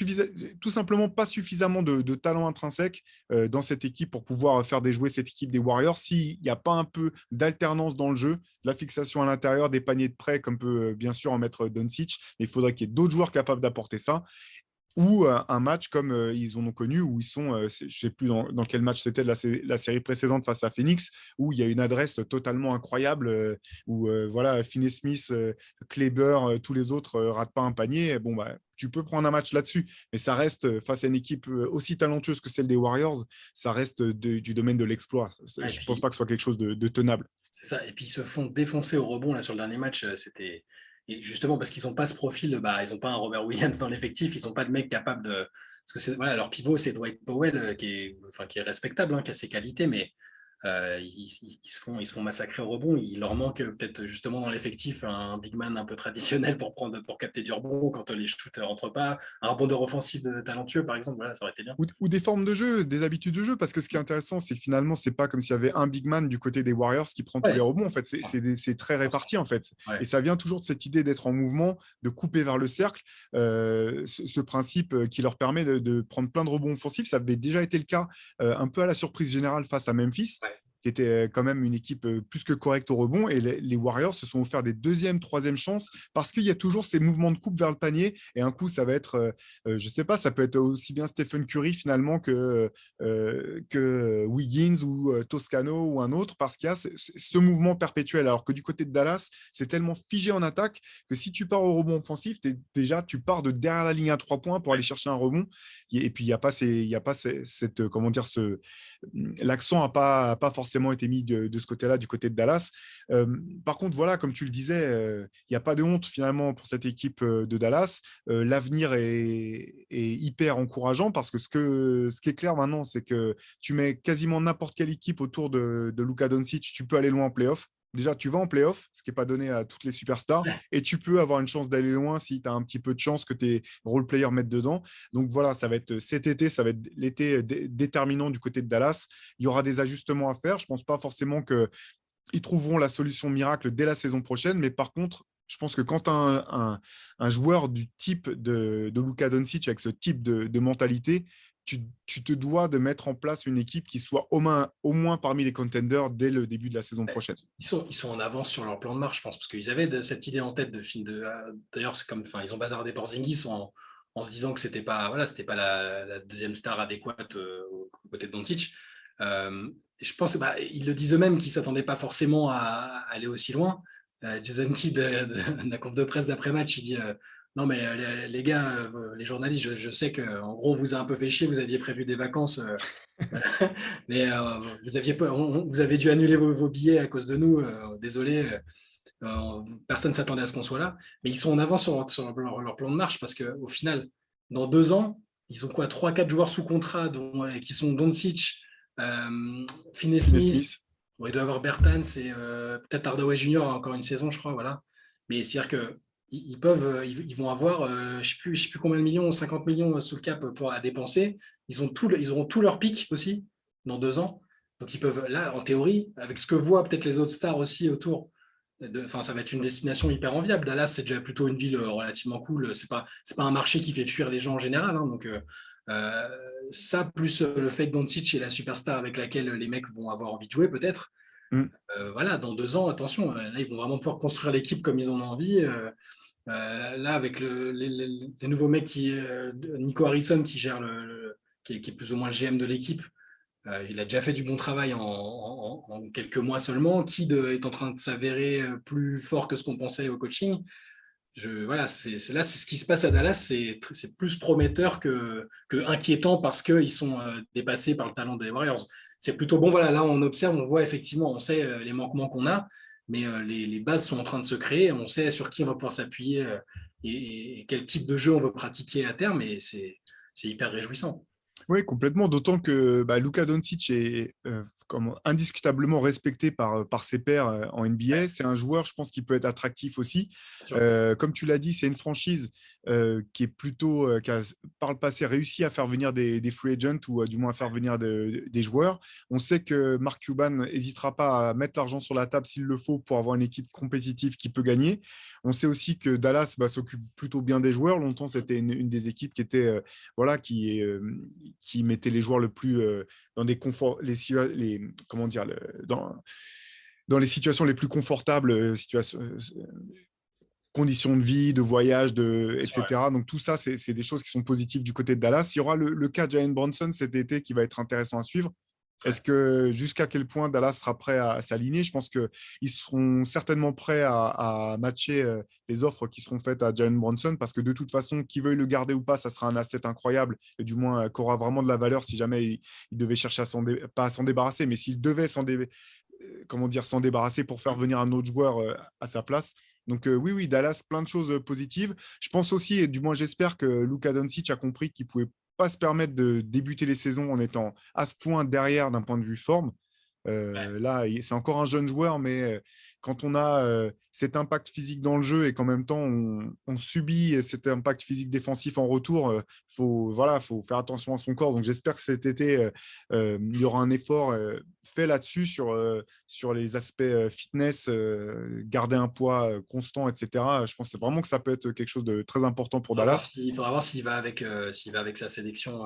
tout simplement pas suffisamment de talent intrinsèque dans cette équipe pour pouvoir faire déjouer cette équipe des Warriors. S'il n'y a pas un peu d'alternance dans le jeu, de la fixation à l'intérieur, des paniers de près, comme peut bien sûr en mettre Doncic, mais il faudrait qu'il y ait d'autres joueurs capables d'apporter ça. Ou un match comme ils en ont connu, où ils sont, je ne sais plus dans quel match c'était de la série précédente face à Phoenix, où il y a une adresse totalement incroyable, où voilà, Finney-Smith, Kleber, tous les autres ratent pas un panier. Bon, bah, tu peux prendre un match là-dessus, mais ça reste face à une équipe aussi talentueuse que celle des Warriors, ça reste du domaine de l'exploit. Je Ouais, et ne pense puis, pas que ce soit quelque chose de tenable. c'est ça. Et puis, ils se font défoncer au rebond là, sur le dernier match. C'était. Et justement, parce qu'ils n'ont pas ce profil, bah, ils n'ont pas un Robert Williams dans l'effectif, ils n'ont pas de mec capable de. Parce que voilà, leur pivot, c'est Dwight Powell, qui est respectable, hein, qui a ses qualités, mais ils se font massacrer au rebond. Il leur manque peut-être justement dans l'effectif un big man un peu traditionnel pour capter du rebond quand les shoots ne rentrent pas. Un rebondeur offensif talentueux, par exemple, voilà, ça aurait été bien. Ou des formes de jeu, des habitudes de jeu, parce que ce qui est intéressant, c'est que finalement, c'est pas comme s'il y avait un big man du côté des Warriors qui prend tous les Ouais, rebonds. En fait, c'est très réparti, en fait. Et ouais, ça vient toujours de cette idée d'être en mouvement, de couper vers le cercle. Ce principe qui leur permet de prendre plein de rebonds offensifs, ça avait déjà été le cas un peu à la surprise générale face à Memphis, ouais. qui était quand même une équipe plus que correcte au rebond. Et les Warriors se sont offert des deuxième, troisième chances parce qu'il y a toujours ces mouvements de coupe vers le panier. Et un coup, ça va être, je sais pas, ça peut être aussi bien Stephen Curry finalement que Wiggins ou Toscano ou un autre, parce qu'il y a ce mouvement perpétuel. Alors que du côté de Dallas, c'est tellement figé en attaque que si tu pars au rebond offensif, déjà, tu pars de derrière la ligne à 3 points pour aller chercher un rebond. Et puis, il n'y a pas, cette, comment dire, l'accent n'a pas forcément été mis de ce côté-là, du côté de Dallas. Euh, Par contre, voilà, comme tu le disais, il n'y a pas de honte finalement pour cette équipe de Dallas. L'avenir est hyper encourageant parce que ce qui est clair maintenant, c'est que tu mets quasiment n'importe quelle équipe autour de Luka Doncic, tu peux aller loin en playoff. Déjà, tu vas en playoff, ce qui n'est pas donné à toutes les superstars, et tu peux avoir une chance d'aller loin si tu as un petit peu de chance que tes role players mettent dedans. Donc voilà, ça va être cet été, ça va être l'été déterminant du côté de Dallas. Il y aura des ajustements à faire. Je ne pense pas forcément qu'ils trouveront la solution miracle dès la saison prochaine, mais par contre, je pense que quand un joueur du type de Luka Doncic, avec ce type de mentalité, tu te dois de mettre en place une équipe qui soit au moins parmi les contenders dès le début de la saison prochaine. Ils sont en avance sur leur plan de marche, je pense, parce qu'ils avaient cette idée en tête de film. D'ailleurs, c'est comme, enfin, ils ont bazardé Porzingis en se disant que c'était pas, voilà, c'était pas la deuxième star adéquate aux côtés de Doncic. Je pense, bah, ils le disent eux-mêmes qu'ils s'attendaient pas forcément à aller aussi loin. Jason Kidd, de la conf de presse d'après-match, il dit non, mais les gars, les journalistes, je sais qu'en gros, on vous a un peu fait chier, vous aviez prévu des vacances. Mais vous avez dû annuler vos billets à cause de nous. Désolé, personne ne s'attendait à ce qu'on soit là. Mais ils sont en avance sur leur plan de marche parce qu'au final, dans 2 ans, ils ont quoi 3-4 joueurs sous contrat qui sont Doncic, Finney Finney-Smith, Smith. bon, il doit y avoir Bertans et peut-être Hardaway Junior encore une saison, je crois. Voilà. Mais c'est-à-dire que ils peuvent, ils vont avoir, je sais plus combien de millions, 50 millions sous le cap à dépenser. Ils auront tout leur pic aussi dans 2 ans. Donc ils peuvent, là, en théorie, avec ce que voient peut-être les autres stars aussi autour, ça va être une destination hyper enviable. Dallas, c'est déjà plutôt une ville relativement cool. C'est pas un marché qui fait fuir les gens en général, hein. Donc euh, ça, plus le fait que Doncic est la superstar avec laquelle les mecs vont avoir envie de jouer peut-être. Mm. Voilà, dans 2 ans, attention, là, ils vont vraiment pouvoir construire l'équipe comme ils en ont envie. Là, avec les nouveaux mecs Nico Harrison qui gère qui est plus ou moins le GM de l'équipe, il a déjà fait du bon travail en quelques mois seulement. Kidd est en train de s'avérer plus fort que ce qu'on pensait au coaching. Voilà, c'est ce qui se passe à Dallas, c'est plus prometteur que inquiétant parce qu'ils sont dépassés par le talent des Warriors. C'est plutôt bon, voilà, là on observe, on voit effectivement, on sait les manquements qu'on a, mais les bases sont en train de se créer, on sait sur qui on va pouvoir s'appuyer et quel type de jeu on veut pratiquer à terme, et c'est hyper réjouissant. Oui, complètement. D'autant que Luka Doncic est indiscutablement respecté par ses pairs en NBA. Ouais, C'est un joueur, je pense, qui peut être attractif aussi. bien sûr. Comme tu l'as dit, c'est une franchise qui est plutôt, qui a par le passé réussi à faire venir des free agents ou du moins à faire venir des joueurs. On sait que Mark Cuban n'hésitera pas à mettre l'argent sur la table s'il le faut pour avoir une équipe compétitive qui peut gagner. On sait aussi que Dallas s'occupe plutôt bien des joueurs. Longtemps, c'était une des équipes qui était voilà, qui mettait les joueurs le plus dans des conforts, comment dire, dans les situations les plus confortables, conditions de vie, de voyage, Ouais. etc. Donc tout ça, c'est des choses qui sont positives du côté de Dallas. Il y aura le cas de Jalen Brunson cet été qui va être intéressant à suivre. Ouais. Est-ce que jusqu'à quel point Dallas sera prêt à s'aligner? Je pense qu'ils seront certainement prêts à matcher les offres qui seront faites à Jalen Brunson parce que de toute façon, qui veuille le garder ou pas, ça sera un asset incroyable et du moins qu'aura vraiment de la valeur si jamais il devait chercher pas à s'en débarrasser, mais s'il devait comment dire, s'en débarrasser pour faire venir un autre joueur à sa place. Donc oui, oui, Dallas, plein de choses positives. Je pense aussi, et du moins j'espère que Luka Doncic a compris qu'il ne pouvait pas se permettre de débuter les saisons en étant à ce point derrière d'un point de vue forme. Ouais. Là, c'est encore un jeune joueur, mais quand on a cet impact physique dans le jeu et qu'en même temps on subit cet impact physique défensif en retour, faut faire attention à son corps. Donc j'espère que cet été, il y aura un effort fait là-dessus sur les aspects fitness, garder un poids constant, etc. Je pense vraiment que ça peut être quelque chose de très important pour Dallas. Il faudra voir s'il va avec sa sélection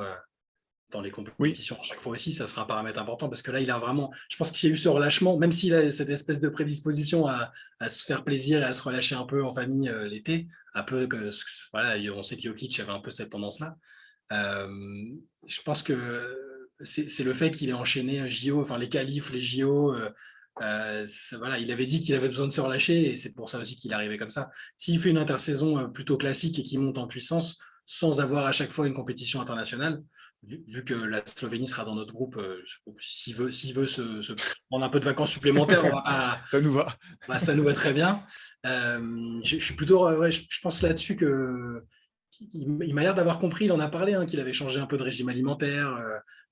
dans les Oui, compétitions à chaque fois aussi, ça sera un paramètre important parce que là, il a vraiment, je pense qu'il y a eu ce relâchement, même s'il a cette espèce de prédisposition à se faire plaisir et à se relâcher un peu en famille l'été, un peu que, voilà, on sait que Jokic avait un peu cette tendance-là. Je pense que c'est le fait qu'il ait enchaîné JO, enfin les qualifs, les JO. Voilà, il avait dit qu'il avait besoin de se relâcher et c'est pour ça aussi qu'il est arrivé comme ça. S'il fait une intersaison plutôt classique et qu'il monte en puissance sans avoir à chaque fois une compétition internationale, vu que la Slovénie sera dans notre groupe, s'il veut se prendre un peu de vacances supplémentaires, ça nous va. ça nous va très bien. Je suis plutôt, ouais, je pense là-dessus que il m'a l'air d'avoir compris, il en a parlé, hein, qu'il avait changé un peu de régime alimentaire,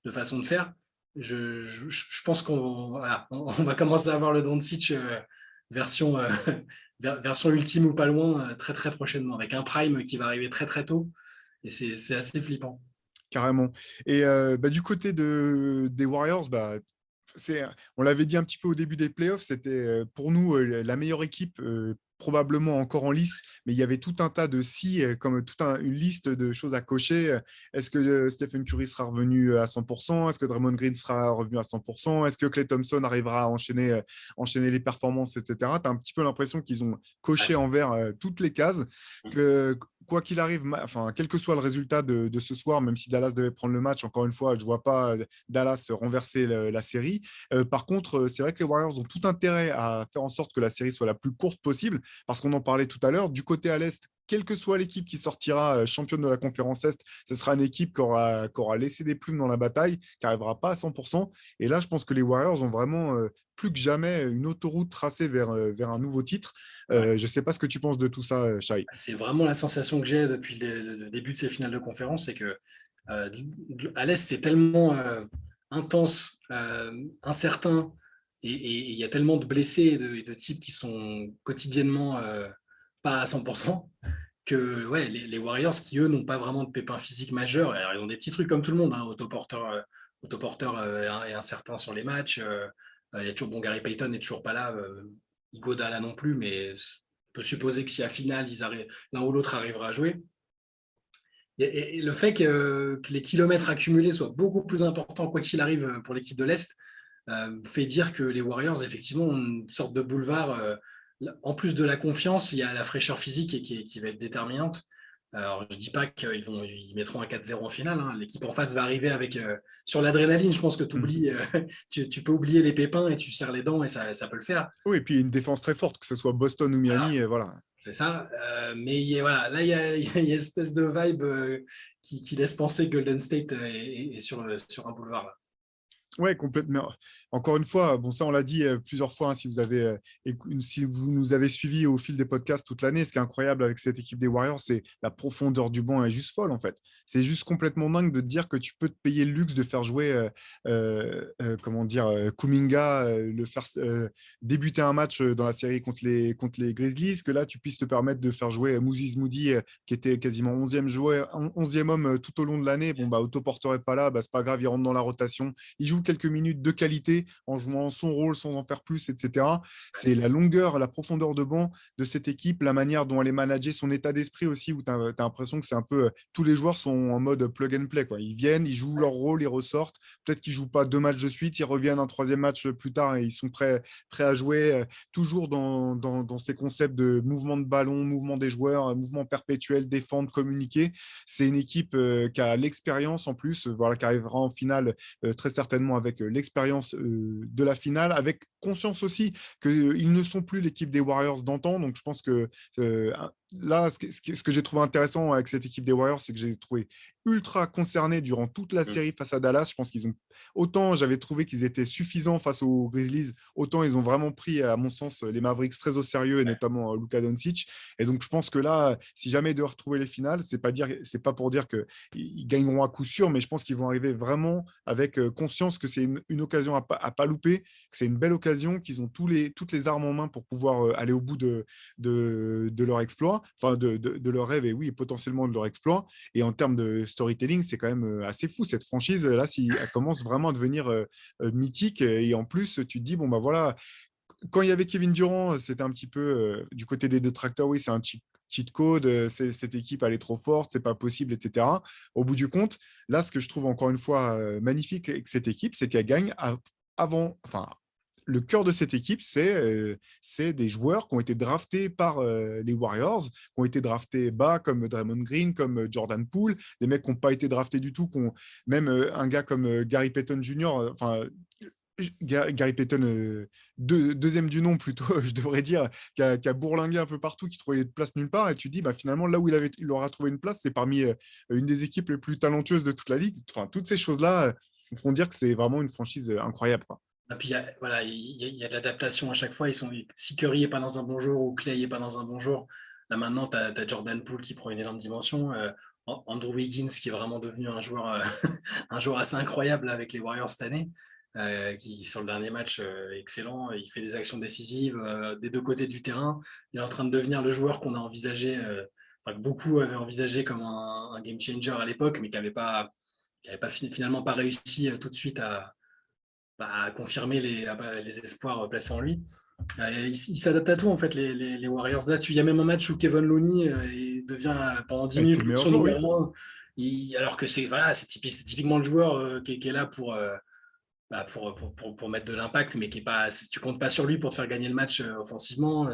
de façon de faire. Je pense on va commencer à avoir le Doncic version, version ultime ou pas loin très très prochainement, avec un prime qui va arriver très très tôt. Et c'est assez flippant. Carrément. Et du côté des Warriors, on l'avait dit un petit peu au début des playoffs, c'était pour nous la meilleure équipe, probablement encore en lice, mais il y avait tout un tas de si, comme une liste de choses à cocher. Est-ce que Stephen Curry sera revenu à 100%? Est-ce que Draymond Green sera revenu à 100%? Est-ce que Klay Thompson arrivera à enchaîner les performances, etc. Tu as un petit peu l'impression qu'ils ont coché envers toutes les cases, que quoi qu'il arrive, enfin, quel que soit le résultat de ce soir, même si Dallas devait prendre le match, encore une fois, je ne vois pas Dallas renverser la série. Par contre, c'est vrai que les Warriors ont tout intérêt à faire en sorte que la série soit la plus courte possible, parce qu'on en parlait tout à l'heure, du côté à l'Est, quelle que soit l'équipe qui sortira championne de la conférence Est, ce sera une équipe qui aura laissé des plumes dans la bataille, qui n'arrivera pas à 100%. Et là, je pense que les Warriors ont vraiment plus que jamais une autoroute tracée vers un nouveau titre. Ouais. Je ne sais pas ce que tu penses de tout ça, Shai. C'est vraiment la sensation que j'ai depuis le début de ces finales de conférence, c'est que à l'Est, c'est tellement intense, incertain, et il y a tellement de blessés et de types qui sont quotidiennement pas à 100%, que ouais, les Warriors, qui eux n'ont pas vraiment de pépins physiques majeurs, alors, ils ont des petits trucs comme tout le monde, hein, autoporteur est incertain sur les matchs. Il y a toujours, bon, Gary Payton n'est toujours pas là. Iguodala non plus, mais on peut supposer que si à finale, l'un ou l'autre arrivera à jouer. Et le fait que les kilomètres accumulés soient beaucoup plus importants, quoi qu'il arrive, pour l'équipe de l'Est, fait dire que les Warriors, effectivement, ont une sorte de boulevard. En plus de la confiance, il y a la fraîcheur physique qui va être déterminante. Alors, je ne dis pas qu'ils mettront un 4-0 en finale. Hein. L'équipe en face va arriver avec sur l'adrénaline. Je pense que tu peux oublier les pépins et tu serres les dents et ça peut le faire. Oui, et puis une défense très forte, que ce soit Boston ou Miami, voilà. C'est ça. Mais voilà, là, il y a une espèce de vibe qui laisse penser que Golden State est sur un boulevard. Là. Ouais, complètement. Encore une fois, bon, ça, on l'a dit plusieurs fois, hein, si vous nous avez suivis au fil des podcasts toute l'année, ce qui est incroyable avec cette équipe des Warriors, c'est la profondeur du banc est juste folle, en fait. C'est juste complètement dingue de te dire que tu peux te payer le luxe de faire jouer, Kuminga, le faire débuter un match dans la série contre les Grizzlies, que là, tu puisses te permettre de faire jouer Moses Moody, qui était quasiment 11e homme tout au long de l'année. Bon, autoporteur n'est pas là, c'est pas grave, il rentre dans la rotation. Il joue quelques minutes de qualité en jouant son rôle sans en faire plus, etc. C'est la longueur, la profondeur de banc de cette équipe, la manière dont elle est managée, son état d'esprit aussi, où tu as l'impression que c'est un peu tous les joueurs sont en mode plug and play. Quoi. Ils viennent, ils jouent leur rôle, ils ressortent. Peut-être qu'ils ne jouent pas 2 matchs de suite, ils reviennent un 3e match plus tard et ils sont prêts à jouer, toujours dans ces concepts de mouvement de ballon, mouvement des joueurs, mouvement perpétuel, défendre, communiquer. C'est une équipe qui a l'expérience en plus, voilà, qui arrivera en finale très certainement avec l'expérience de la finale, avec conscience aussi qu'ils ne sont plus l'équipe des Warriors d'antan. Donc, je pense que là, ce que j'ai trouvé intéressant avec cette équipe des Warriors, c'est que j'ai trouvé ultra concernés durant toute la série face à Dallas. Je pense qu'ils ont autant j'avais trouvé qu'ils étaient suffisants face aux Grizzlies, autant ils ont vraiment pris, à mon sens, les Mavericks très au sérieux, et notamment Luka Doncic. Et donc, je pense que là, si jamais ils doivent retrouver les finales, c'est pas pour dire qu'ils gagneront à coup sûr, mais je pense qu'ils vont arriver vraiment avec conscience que c'est une occasion à pas louper, que c'est une belle occasion, qu'ils ont toutes les armes en main pour pouvoir aller au bout de leur exploit, enfin de leur rêve, et oui, potentiellement de leur exploit. Et en termes de storytelling, c'est quand même assez fou cette franchise. Là, si elle commence vraiment à devenir mythique, et en plus, tu te dis, bon, voilà, quand il y avait Kevin Durant, c'était un petit peu du côté des détracteurs, oui, c'est un cheat code, cette équipe, elle est trop forte, c'est pas possible, etc. Au bout du compte, là, ce que je trouve encore une fois magnifique avec cette équipe, c'est qu'elle gagne avant, enfin, le cœur de cette équipe, c'est des joueurs qui ont été draftés par les Warriors, qui ont été draftés bas, comme Draymond Green, comme Jordan Poole, des mecs qui n'ont pas été draftés du tout, même un gars comme Gary Payton Jr., Gary Payton, deuxième du nom plutôt, je devrais dire, qui a bourlingué un peu partout, qui trouvait de place nulle part. Et tu te dis, finalement, là où il aura trouvé une place, c'est parmi une des équipes les plus talentueuses de toute la ligue. Enfin, toutes ces choses-là font dire que c'est vraiment une franchise incroyable, quoi. Et puis, il y a de l'adaptation à chaque fois. Si Curry n'est pas dans un bon jour ou Clay n'est pas dans un bon jour, là maintenant, tu as Jordan Poole qui prend une énorme dimension. Andrew Wiggins qui est vraiment devenu un joueur, un joueur assez incroyable avec les Warriors cette année, qui sur le dernier match excellent. Il fait des actions décisives des deux côtés du terrain. Il est en train de devenir le joueur qu'on a envisagé, que beaucoup avaient envisagé comme un game changer à l'époque, mais qui n'avait pas finalement pas réussi tout de suite à confirmer les espoirs placés en lui. Il s'adapte à tout, en fait, les Warriors. Là, il y a même un match où Kevin Looney il devient pendant 10 minutes le numéro 1, alors que c'est typiquement le joueur qui est là pour mettre de l'impact, mais qui est pas, tu comptes pas sur lui pour te faire gagner le match offensivement.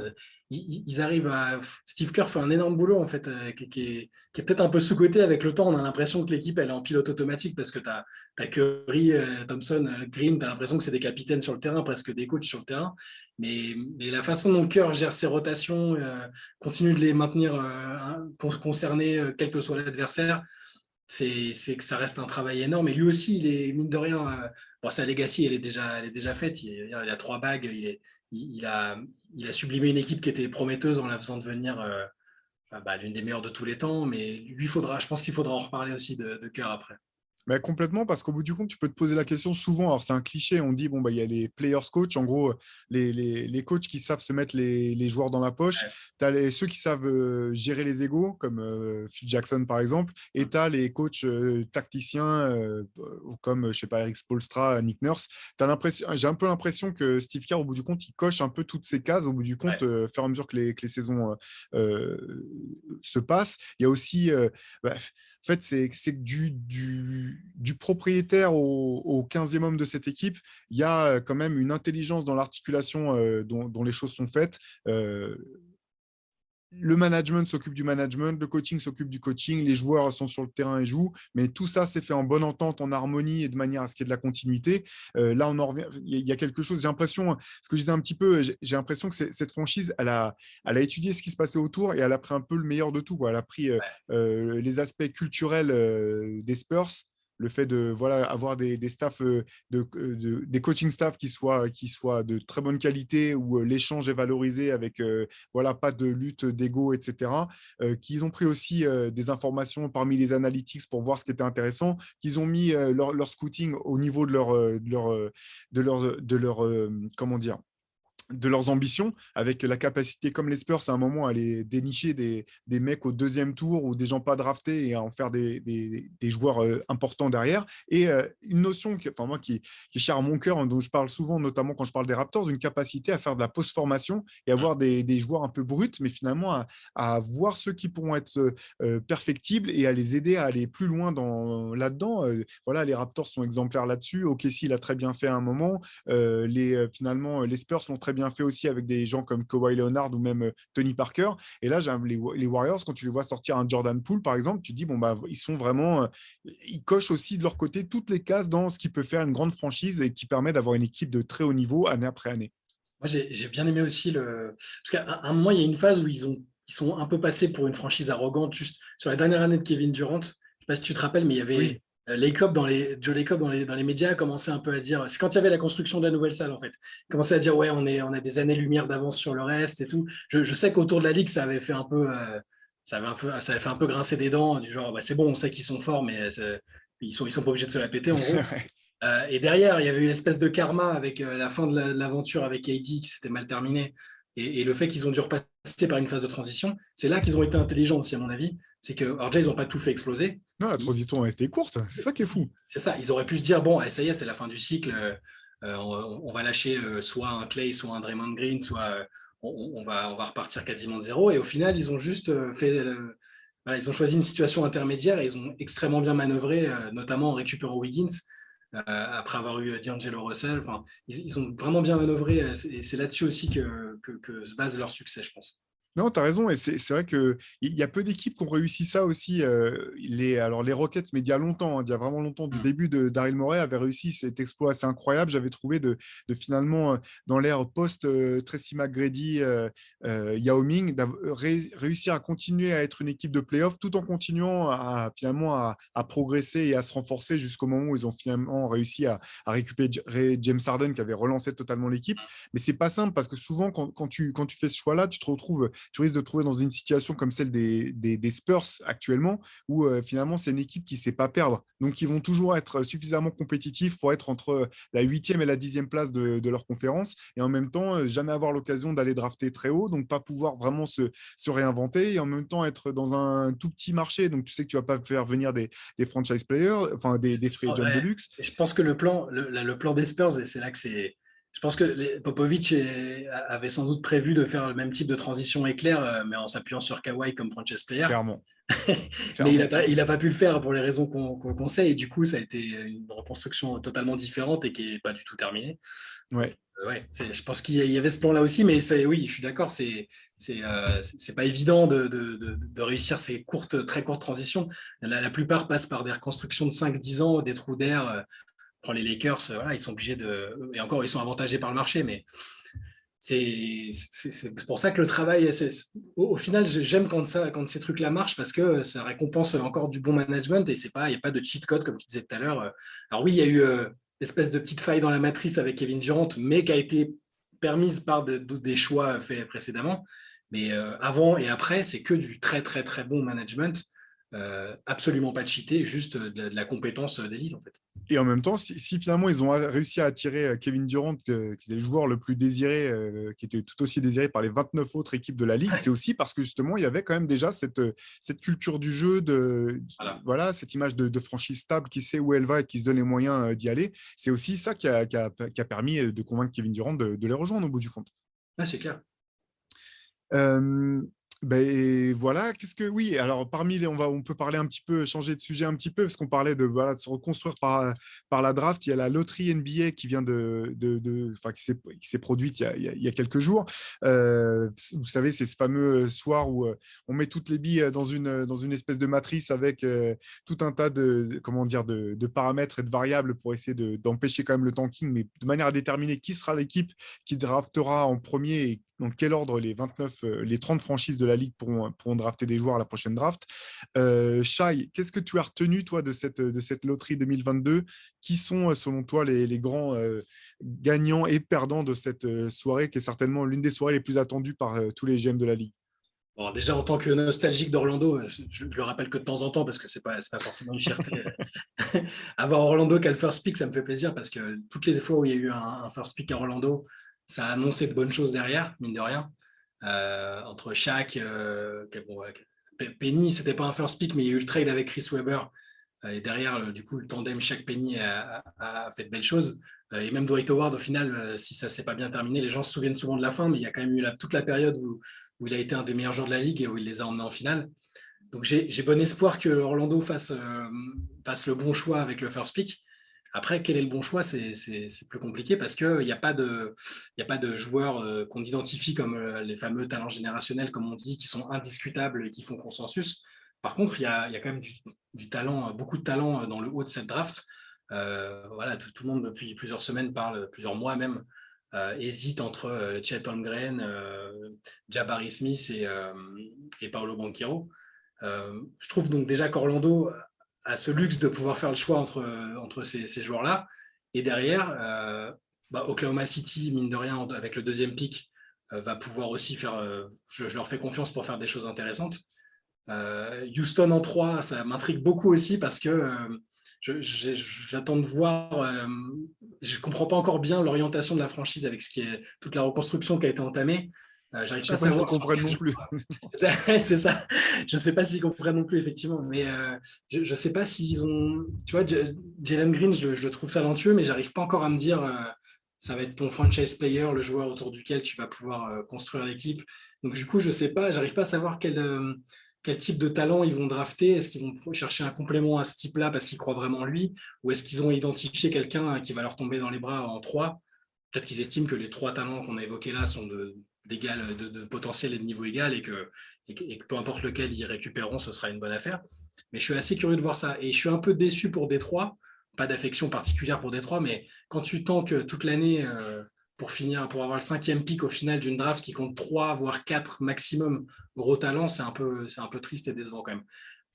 Ils arrivent à. Steve Kerr fait un énorme boulot, en fait, qui est peut-être un peu sous-coté avec le temps. On a l'impression que l'équipe elle est en pilote automatique parce que tu as Curry, Thompson, Green, tu as l'impression que c'est des capitaines sur le terrain, presque des coachs sur le terrain. Mais la façon dont Kerr gère ses rotations, continue de les maintenir concernés, quel que soit l'adversaire, c'est que ça reste un travail énorme. Et lui aussi, il est, mine de rien, sa legacy, elle est déjà faite. Il a 3 bagues. Il a sublimé une équipe qui était prometteuse en la faisant devenir l'une des meilleures de tous les temps. Mais lui, je pense qu'il faudra en reparler aussi de Kerr après. Mais complètement, parce qu'au bout du compte, tu peux te poser la question souvent. Alors, c'est un cliché, on dit, bon, bah, il y a les players coach, en gros, les coachs qui savent se mettre les joueurs dans la poche. Ouais. Tu as ceux qui savent gérer les égos, comme Phil Jackson, par exemple, et tu as les coachs tacticiens, comme, je sais pas, Eric Spoelstra, Nick Nurse. J'ai un peu l'impression que Steve Kerr, au bout du compte, il coche un peu toutes ces cases, au bout du compte, Ouais. au fur et à mesure que les saisons se passent. Il y a aussi. Bah, en fait, c'est que du propriétaire au 15e homme de cette équipe, il y a quand même une intelligence dans l'articulation dont les choses sont faites. Euh, le management s'occupe du management, le coaching s'occupe du coaching, les joueurs sont sur le terrain et jouent, mais tout ça c'est fait en bonne entente, en harmonie et de manière à ce qu'il y ait de la continuité. Là, on en revient, il y a quelque chose, j'ai l'impression, ce que je disais un petit peu, j'ai l'impression que cette franchise, elle a étudié ce qui se passait autour et elle a pris un peu le meilleur de tout, quoi. Elle a pris les aspects culturels des Spurs, le fait de voilà, avoir des staffs, des coaching staff qui soient de très bonne qualité, où l'échange est valorisé avec voilà, pas de lutte d'ego, etc. Qu'ils ont pris aussi des informations parmi les analytics pour voir ce qui était intéressant, qu'ils ont mis leur scouting au niveau de leur comment dire, de leurs ambitions, avec la capacité, comme les Spurs, à un moment, à aller dénicher des mecs au deuxième tour ou des gens pas draftés et à en faire des joueurs importants derrière. Et une notion enfin, moi, qui est chère à mon cœur, hein, dont je parle souvent, notamment quand je parle des Raptors, une capacité à faire de la post-formation et avoir des joueurs un peu bruts, mais finalement à voir ceux qui pourront être perfectibles et à les aider à aller plus loin là-dedans. Voilà, les Raptors sont exemplaires là-dessus. OKC l'a très bien fait à un moment. Finalement, les Spurs l'ont très bien fait aussi avec des gens comme Kawhi Leonard ou même Tony Parker. Et là, les Warriors, quand tu les vois sortir un Jordan Poole, par exemple, tu te dis, bon, bah, ils sont vraiment. Ils cochent aussi de leur côté toutes les cases dans ce qui peut faire une grande franchise et qui permet d'avoir une équipe de très haut niveau année après année. Moi, j'ai bien aimé aussi parce qu'à un moment, il y a une phase où ils sont un peu passés pour une franchise arrogante, juste sur la dernière année de Kevin Durant. Je ne sais pas si tu te rappelles, mais il y avait Oui, Joe Lacob dans les médias commençait un peu à dire, c'est quand il y avait la construction de la nouvelle salle en fait, il commençait à dire ouais on a des années-lumière d'avance sur le reste et tout. Je sais qu'autour de la ligue ça avait fait un peu ça avait fait un peu grincer des dents du genre bah, c'est bon on sait qu'ils sont forts mais ils sont pas obligés de se la péter en gros. Et derrière il y avait eu l'espèce de karma avec la fin de l'aventure avec AD qui s'était mal terminée et le fait qu'ils ont dû repasser par une phase de transition, c'est là qu'ils ont été intelligents aussi à mon avis. C'est que alors déjà ils n'ont pas tout fait exploser. non, la transition est courte, c'est ça qui est fou. C'est ça, ils auraient pu se dire, bon, allez, ça y est, c'est la fin du cycle, on va lâcher soit un Clay, soit un Draymond Green, soit on va repartir quasiment de zéro. Et au final, ils ont juste voilà, ils ont choisi une situation intermédiaire et ils ont extrêmement bien manœuvré, notamment en récupérant Wiggins, après avoir eu D'Angelo Russell. Enfin, ils ont vraiment bien manœuvré et c'est là-dessus aussi que se base leur succès, je pense. Non, tu as raison. Et c'est vrai qu'il y a peu d'équipes qui ont réussi ça aussi. Alors, les Rockets, mais il y a longtemps, hein, il y a vraiment longtemps, du début de Daryl Morey, avait réussi cet exploit assez incroyable. J'avais trouvé de finalement, dans l'ère post-Tracy McGrady, Yao Ming, réussir à continuer à être une équipe de playoff tout en continuant finalement à progresser et à se renforcer jusqu'au moment où ils ont finalement réussi à récupérer James Harden qui avait relancé totalement l'équipe. Mais c'est pas simple parce que souvent, quand tu fais ce choix-là, tu risques de te trouver dans une situation comme celle des Spurs actuellement, où finalement, c'est une équipe qui ne sait pas perdre. Donc, ils vont toujours être suffisamment compétitifs pour être entre la 8e et la 10e place de leur conférence, et en même temps, jamais avoir l'occasion d'aller drafter très haut, donc pas pouvoir vraiment se réinventer, et en même temps être dans un tout petit marché, donc tu sais que tu ne vas pas faire venir des franchise players, enfin des free agents de Ouais. luxe. Et je pense que le plan des Spurs, et c'est là que c'est. Je pense que Popovic avait sans doute prévu de faire le même type de transition éclair, mais en s'appuyant sur Kawhi comme franchise player. Clairement. Mais Clairement. il a pas pu le faire pour les raisons qu'on sait. Et du coup, ça a été une reconstruction totalement différente et qui n'est pas du tout terminée. Ouais. Ouais, je pense qu'il y avait ce plan-là aussi, mais oui, je suis d'accord, c'est pas évident de réussir ces très courtes transitions. La plupart passent par des reconstructions de 5-10 ans, des trous d'air. Prends les Lakers, voilà, ils sont obligés de. Et encore, ils sont avantagés par le marché, mais c'est pour ça que le travail, au final, j'aime quand ces trucs-là marchent parce que ça récompense encore du bon management et il n'y a pas de cheat code comme tu disais tout à l'heure. Alors oui, il y a eu l'espèce de petite faille dans la matrice avec Kevin Durant, mais qui a été permise par des choix faits précédemment. Mais avant et après, c'est que du très très très bon management. absolument pas cheaté, juste de la compétence d'élite en fait. Et en même temps, si finalement ils ont réussi à attirer Kevin Durant, qui était le joueur le plus désiré, qui était tout aussi désiré par les 29 autres équipes de la ligue, c'est aussi parce que justement, il y avait quand même déjà cette culture du jeu, Voilà. voilà, cette image de franchise stable qui sait où elle va et qui se donne les moyens d'y aller. C'est aussi ça qui a permis de convaincre Kevin Durant de les rejoindre au bout du compte. Ouais, c'est clair. Euh, ben voilà, qu'est-ce que oui, alors parmi les, on peut parler un petit peu, changer de sujet un petit peu, parce qu'on parlait de, voilà, de se reconstruire par la draft. Il y a la loterie NBA qui vient enfin, qui s'est produite il y a quelques jours. Vous savez, c'est ce fameux soir où on met toutes les billes dans une espèce de matrice avec tout un tas comment dire, de paramètres et de variables pour essayer d'empêcher quand même le tanking, mais de manière à déterminer qui sera l'équipe qui draftera en premier et dans quel ordre les 30 franchises de la Ligue pourront drafter des joueurs à la prochaine draft. Shai, qu'est-ce que tu as retenu, toi, de cette loterie 2022? Qui sont, selon toi, les grands gagnants et perdants de cette soirée, qui est certainement l'une des soirées les plus attendues par tous les GM de la Ligue? Bon, déjà, en tant que nostalgique d'Orlando, je le rappelle que de temps en temps, parce que c'est pas forcément une fierté. Avoir Orlando qui a le first pick, ça me fait plaisir, parce que toutes les fois où il y a eu un first pick à Orlando, ça a annoncé de bonnes choses derrière, mine de rien. Entre Shaq, Penny, c'était pas un first pick, mais il y a eu le trade avec Chris Webber. Et derrière, du coup, le tandem Shaq-Penny a fait de belles choses. Et même Dwight Howard, au final, si ça s'est pas bien terminé, les gens se souviennent souvent de la fin, mais il y a quand même eu toute la période où il a été un des meilleurs joueurs de la ligue et où il les a emmenés en finale. Donc j'ai bon espoir que Orlando fasse le bon choix avec le first pick. Après, quel est le bon choix, c'est plus compliqué parce qu'il n'y a pas de joueurs qu'on identifie comme les fameux talents générationnels, comme on dit, qui sont indiscutables et qui font consensus. Par contre, il y a quand même du talent, beaucoup de talent dans le haut de cette draft. Voilà, tout le monde depuis plusieurs semaines plusieurs mois même, hésite entre Chet Holmgren, Jabari Smith et Paolo Banchero. Je trouve donc déjà qu'Orlando a ce luxe de pouvoir faire le choix entre ces joueurs-là. Et derrière, Oklahoma City, mine de rien, avec le deuxième pick, va pouvoir aussi faire. Je leur fais confiance pour faire des choses intéressantes. Houston en 3, ça m'intrigue beaucoup aussi parce que j'attends de voir. Je ne comprends pas encore bien l'orientation de la franchise avec toute la reconstruction qui a été entamée. Je J'arrive ne pas sais à pas s'ils savoir. comprennent non plus. C'est ça. Je ne sais pas s'ils comprennent non plus, effectivement. Mais je ne sais pas s'ils ont. Tu vois, Jalen Green, je le trouve talentueux, mais j'arrive pas encore à me dire ça va être ton franchise player, le joueur autour duquel tu vas pouvoir construire l'équipe. Donc, du coup, je ne sais pas, j'arrive pas à savoir quel type de talent ils vont drafter. Est-ce qu'ils vont chercher un complément à ce type-là parce qu'ils croient vraiment en lui? Ou est-ce qu'ils ont identifié quelqu'un qui va leur tomber dans les bras en 3? Peut-être qu'ils estiment que les 3 talents qu'on a évoqués là sont de potentiel et de niveau égal et que peu importe lequel ils récupéreront, ce sera une bonne affaire. Mais je suis assez curieux de voir ça. Et je suis un peu déçu pour Détroit. Pas d'affection particulière pour Détroit, mais quand tu tankes toute l'année pour avoir le 5e pick au final d'une draft qui compte 3 voire 4 maximum gros talents, c'est un peu triste et décevant quand même.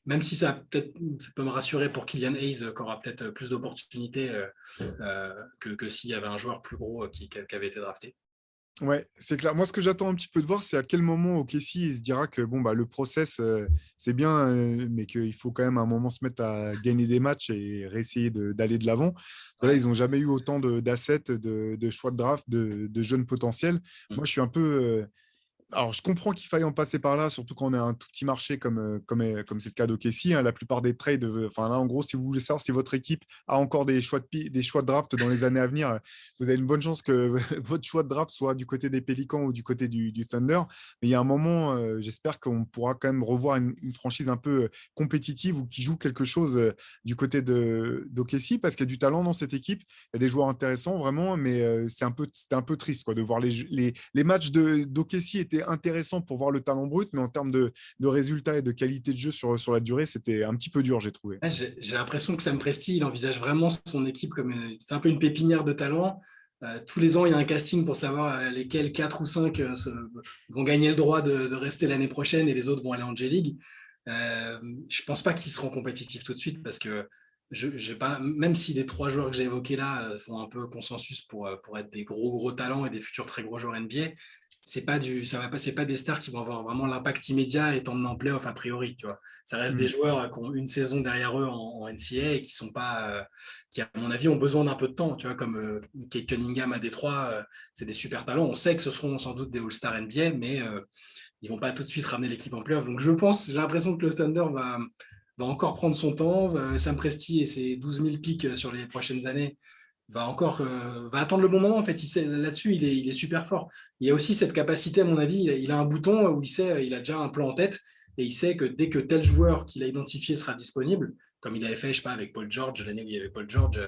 Même si ça peut me rassurer pour Killian Hayes, qui aura peut-être plus d'opportunités que s'il y avait un joueur plus gros qui avait été drafté. Ouais, c'est clair. Moi, ce que j'attends un petit peu de voir, c'est à quel moment OKC il se dira que bon, le process, c'est bien, mais qu'il faut quand même à un moment se mettre à gagner des matchs et réessayer d'aller de l'avant. Là, Ouais. ils n'ont jamais eu autant d'assets, de choix de draft, de jeunes potentiels. Moi, je suis un peu. Alors, je comprends qu'il faille en passer par là, surtout quand on a un tout petit marché comme c'est le cas d'OKC. La plupart des trades, enfin là, en gros, si vous voulez savoir si votre équipe a encore des choix de draft dans les années à venir, vous avez une bonne chance que votre choix de draft soit du côté des Pélicans ou du côté du Thunder. Mais il y a un moment, j'espère qu'on pourra quand même revoir une franchise un peu compétitive ou qui joue quelque chose du côté d'OKC parce qu'il y a du talent dans cette équipe. Il y a des joueurs intéressants, vraiment, mais c'était un peu triste quoi, de voir les matchs d'OKC étaient intéressant pour voir le talent brut, mais en termes de résultats et de qualité de jeu sur la durée, c'était un petit peu dur, j'ai trouvé. Ouais, j'ai l'impression que Sam Presti, il envisage vraiment son équipe comme c'est un peu une pépinière de talent. Tous les ans, il y a un casting pour savoir lesquels 4 ou 5 vont gagner le droit de rester l'année prochaine et les autres vont aller en J-League. Je ne pense pas qu'ils seront compétitifs tout de suite parce que même si les 3 joueurs que j'ai évoqués là font un peu consensus pour être des gros talents et des futurs très gros joueurs NBA, c'est pas des stars qui vont avoir vraiment l'impact immédiat et t'emmener en playoff a priori, tu vois. Ça reste des Mm. joueurs qui ont une saison derrière eux en NCAA et qui sont pas, qui à mon avis ont besoin d'un peu de temps, tu vois, comme Kate Cunningham à Détroit, c'est des super talents. On sait que ce seront sans doute des All-Star NBA, mais ils vont pas tout de suite ramener l'équipe en playoff. Donc j'ai l'impression que le Thunder va encore prendre son temps. Sam Presti et ses 12 000 pics sur les prochaines années va attendre le bon moment. En fait, là-dessus, il est super fort. Il y a aussi cette capacité, à mon avis, il a un bouton où il a déjà un plan en tête et il sait que dès que tel joueur qu'il a identifié sera disponible, comme il avait fait, je sais pas, avec Paul George, l'année où il y avait Paul George,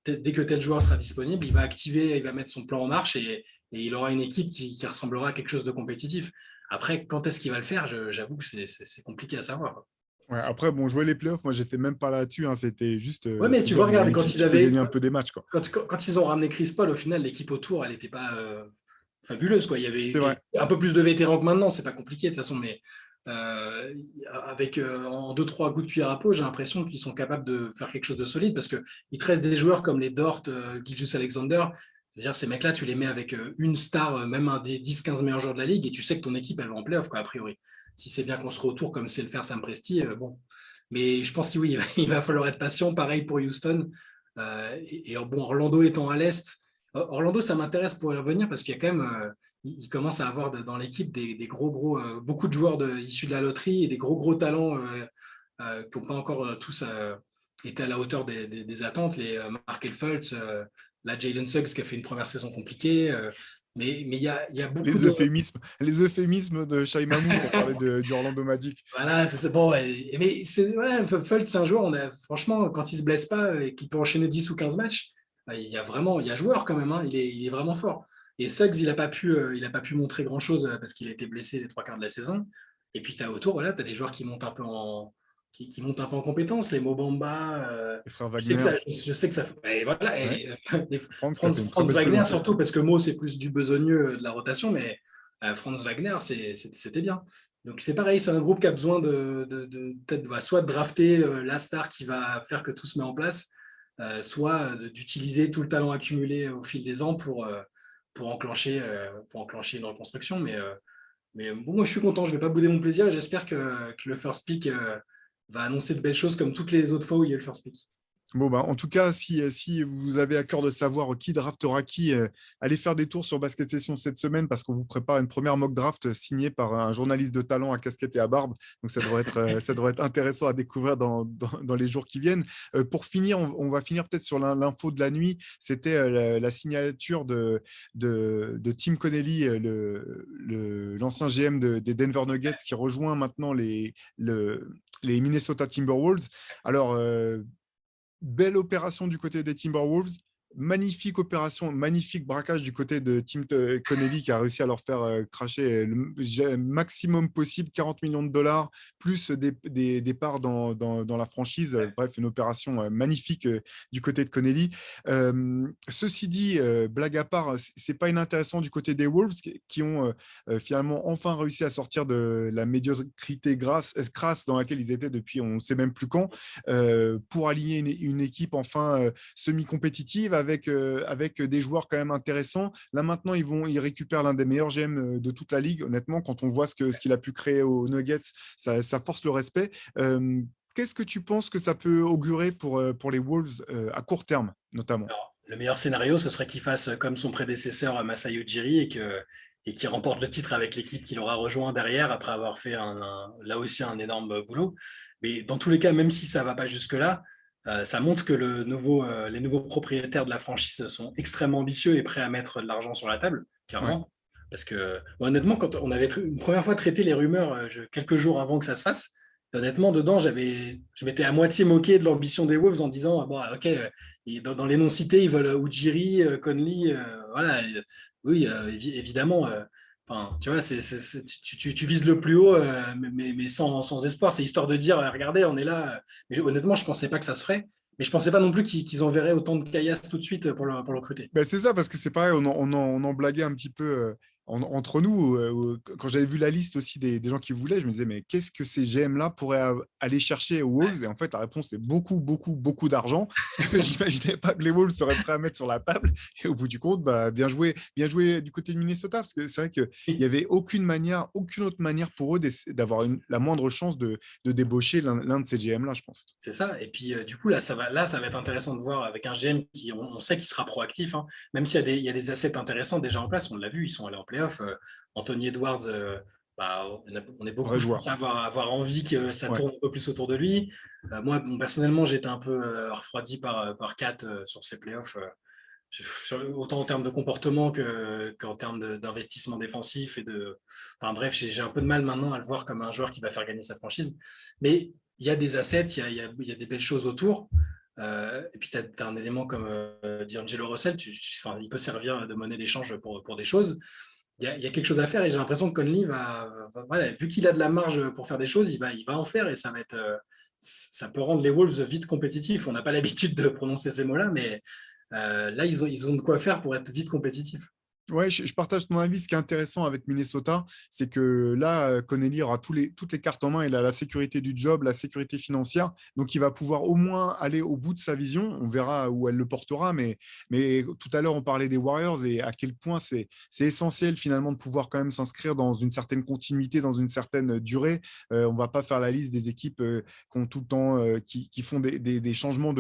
dès que tel joueur sera disponible, il va activer, il va mettre son plan en marche et il aura une équipe qui ressemblera à quelque chose de compétitif. Après, quand est-ce qu'il va le faire, j'avoue que c'est compliqué à savoir. Ouais, après, bon, jouer les playoffs, moi, j'étais même pas là-dessus. Hein, c'était juste Ouais, mais se tu dire, vois, bon, regarde, l'équipe qui peut gagner un peu des matchs, quoi. quand ils ont ramené Chris Paul, au final, l'équipe autour, elle n'était pas fabuleuse, quoi. Il y C'est avait vrai. un peu plus de vétérans que maintenant, c'est pas compliqué de toute façon, mais avec en 2-3 coups de cuillère à peau, j'ai l'impression qu'ils sont capables de faire quelque chose de solide parce qu'ils te restent des joueurs comme les Dort, Gilgeous-Alexander. C'est-à-dire, ces mecs-là, tu les mets avec une star, même un des 10-15 meilleurs joueurs de la ligue, et tu sais que ton équipe, elle va en playoff, quoi, a priori. Si c'est bien construit autour, comme c'est le faire Sam Presti, bon. Mais je pense que oui, il va falloir être patient. Pareil pour Houston. Et bon, Orlando étant à l'Est, Orlando, ça m'intéresse pour y revenir parce qu'il y a quand même, il commence à avoir dans l'équipe des gros, beaucoup de joueurs issus de la loterie et des gros talents qui n'ont pas encore tous été à la hauteur des attentes. Les Markel Fultz, la Jalen Suggs qui a fait une première saison compliquée. Mais il y a beaucoup de. Les euphémismes de Shai Mamou pour parler du Orlando Magic. Voilà, c'est bon. Ouais. Mais voilà, Fultz, c'est un joueur, franchement, quand il ne se blesse pas et qu'il peut enchaîner 10 ou 15 matchs, il y a joueur quand même, hein, il est vraiment fort. Et Suggs, il a pas pu montrer grand-chose parce qu'il a été blessé les trois quarts de la saison. Et puis, tu as autour, voilà, tu as des joueurs qui montent un peu qui montent un peu en compétence, les Mobamba. Les frères Je sais que Wagner. ça, je sais que ça et voilà, Ouais. Franz qui a fait une très Franz belle Wagner saison. surtout, parce que Mo, c'est plus du besogneux de la rotation, mais Franz Wagner, c'était bien. Donc c'est pareil, c'est un groupe qui a besoin peut-être soit de drafter la star qui va faire que tout se met en place, soit d'utiliser tout le talent accumulé au fil des ans pour enclencher une reconstruction. Mais bon, moi je suis content, je ne vais pas bouder mon plaisir et j'espère que le first pick va annoncer de belles choses comme toutes les autres fois où il y a eu le first pick. Bon, bah, en tout cas, si vous avez à cœur de savoir qui draftera qui, allez faire des tours sur Basket Session cette semaine parce qu'on vous prépare une première mock draft signée par un journaliste de talent à casquette et à barbe. Donc, ça devrait être intéressant à découvrir dans les jours qui viennent. Pour finir, on va finir peut-être sur l'info de la nuit. C'était la signature de Tim Connelly, l'ancien GM des Denver Nuggets, qui rejoint maintenant les Minnesota Timberwolves. Alors, belle opération du côté des Timberwolves. Magnifique opération, magnifique braquage du côté de Tim Connelly qui a réussi à leur faire cracher le maximum possible, 40 millions de dollars, plus des parts dans la franchise. Bref, une opération magnifique du côté de Connelly. Ceci dit, blague à part, c'est pas inintéressant du côté des Wolves qui ont finalement enfin réussi à sortir de la médiocrité crasse dans laquelle ils étaient depuis on ne sait même plus quand, pour aligner une équipe enfin semi-compétitive avec des joueurs quand même intéressants. Là, maintenant, ils récupèrent l'un des meilleurs GM de toute la ligue. Honnêtement, quand on voit ce qu'il a pu créer aux Nuggets, ça force le respect. Qu'est-ce que tu penses que ça peut augurer pour les Wolves à court terme, notamment? Alors, le meilleur scénario, ce serait qu'il fasse comme son prédécesseur Masai Ujiri et qu'il remporte le titre avec l'équipe qu'il aura rejoint derrière après avoir fait là aussi un énorme boulot. Mais dans tous les cas, même si ça ne va pas jusque-là, ça montre que les nouveaux propriétaires de la franchise sont extrêmement ambitieux et prêts à mettre de l'argent sur la table, Ouais. clairement. Parce que, honnêtement, quand on avait une première fois traité les rumeurs quelques jours avant que ça se fasse, honnêtement, dedans, je m'étais à moitié moqué de l'ambition des Wolves en disant, ah bon, ok, dans les noms cités, ils veulent Ujiri, Conley, voilà, oui, évidemment. Enfin, tu vois, tu vises le plus haut, mais sans espoir. C'est histoire de dire, regardez, on est là. Mais honnêtement, je ne pensais pas que ça se ferait. Mais je ne pensais pas non plus qu'ils enverraient autant de caillasses tout de suite pour le recruter. Ben, c'est ça, parce que c'est pareil, on en blaguait un petit peu entre nous, quand j'avais vu la liste aussi des gens qui voulaient, je me disais, mais qu'est-ce que ces GM-là pourraient aller chercher aux Wolves? Et en fait, la réponse est beaucoup, beaucoup, beaucoup d'argent. Parce que j'imaginais pas que les Wolves seraient prêts à mettre sur la table. Et au bout du compte, bah, bien joué du côté de Minnesota. Parce que c'est vrai qu'il n'y avait aucune autre manière pour eux d'avoir la moindre chance de débaucher l'un de ces GM-là, je pense. C'est ça. Et puis, du coup, là, ça va être intéressant de voir avec un GM qui, on sait qu'il sera proactif, hein. Même s'il y a des assets intéressants déjà en place, on l'a vu, ils sont allés en playoff. Anthony Edwards, bah, on est beaucoup, Vrai je pense, joueur. à avoir envie que ça Ouais. tourne un peu plus autour de lui. Moi, bon, personnellement, j'étais un peu refroidi par Kat sur ces playoffs. Autant en termes de comportement qu'en termes d'investissement défensif enfin bref, j'ai un peu de mal maintenant à le voir comme un joueur qui va faire gagner sa franchise. Mais il y a des assets, il y a des belles choses autour. Et puis, tu as un élément comme D'Angelo Russell, enfin, il peut servir de monnaie d'échange pour des choses. Il y a quelque chose à faire et j'ai l'impression que Conley voilà, vu qu'il a de la marge pour faire des choses, il va en faire et ça peut rendre les Wolves vite compétitifs. On n'a pas l'habitude de prononcer ces mots-là, mais là, ils ont de quoi faire pour être vite compétitifs. Ouais, je partage ton avis. Ce qui est intéressant avec Minnesota, c'est que là, Connelly aura toutes les cartes en main. Il a la sécurité du job, la sécurité financière. Donc, il va pouvoir au moins aller au bout de sa vision. On verra où elle le portera. Mais tout à l'heure, on parlait des Warriors et à quel point c'est essentiel finalement de pouvoir quand même s'inscrire dans une certaine continuité, dans une certaine durée. On ne va pas faire la liste des équipes qui ont tout le temps, qui font des changements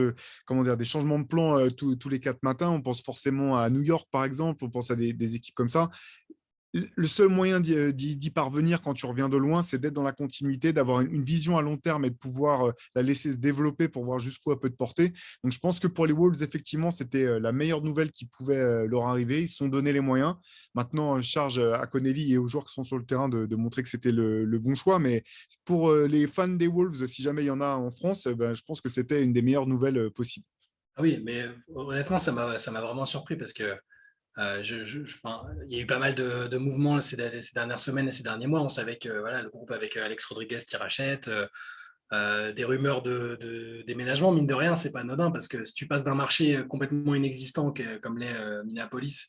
comment dire, des changements de plan tous les 4 matins. On pense forcément à New York, par exemple. On pense à des équipes comme ça. Le seul moyen d'y parvenir quand tu reviens de loin, c'est d'être dans la continuité, d'avoir une vision à long terme et de pouvoir la laisser se développer pour voir jusqu'où elle peut te porter. Donc, je pense que pour les Wolves, effectivement, c'était la meilleure nouvelle qui pouvait leur arriver. Ils se sont donné les moyens. Maintenant, charge à Connelly et aux joueurs qui sont sur le terrain de montrer que c'était le bon choix. Mais pour les fans des Wolves, si jamais il y en a en France, ben, je pense que c'était une des meilleures nouvelles possibles. Ah oui, mais honnêtement, ça m'a vraiment surpris parce que enfin, il y a eu pas mal de mouvements ces dernières semaines et ces derniers mois. On savait que voilà, le groupe avec Alex Rodriguez qui rachète, des rumeurs de déménagement, mine de rien, c'est pas anodin parce que si tu passes d'un marché complètement inexistant comme l'est Minneapolis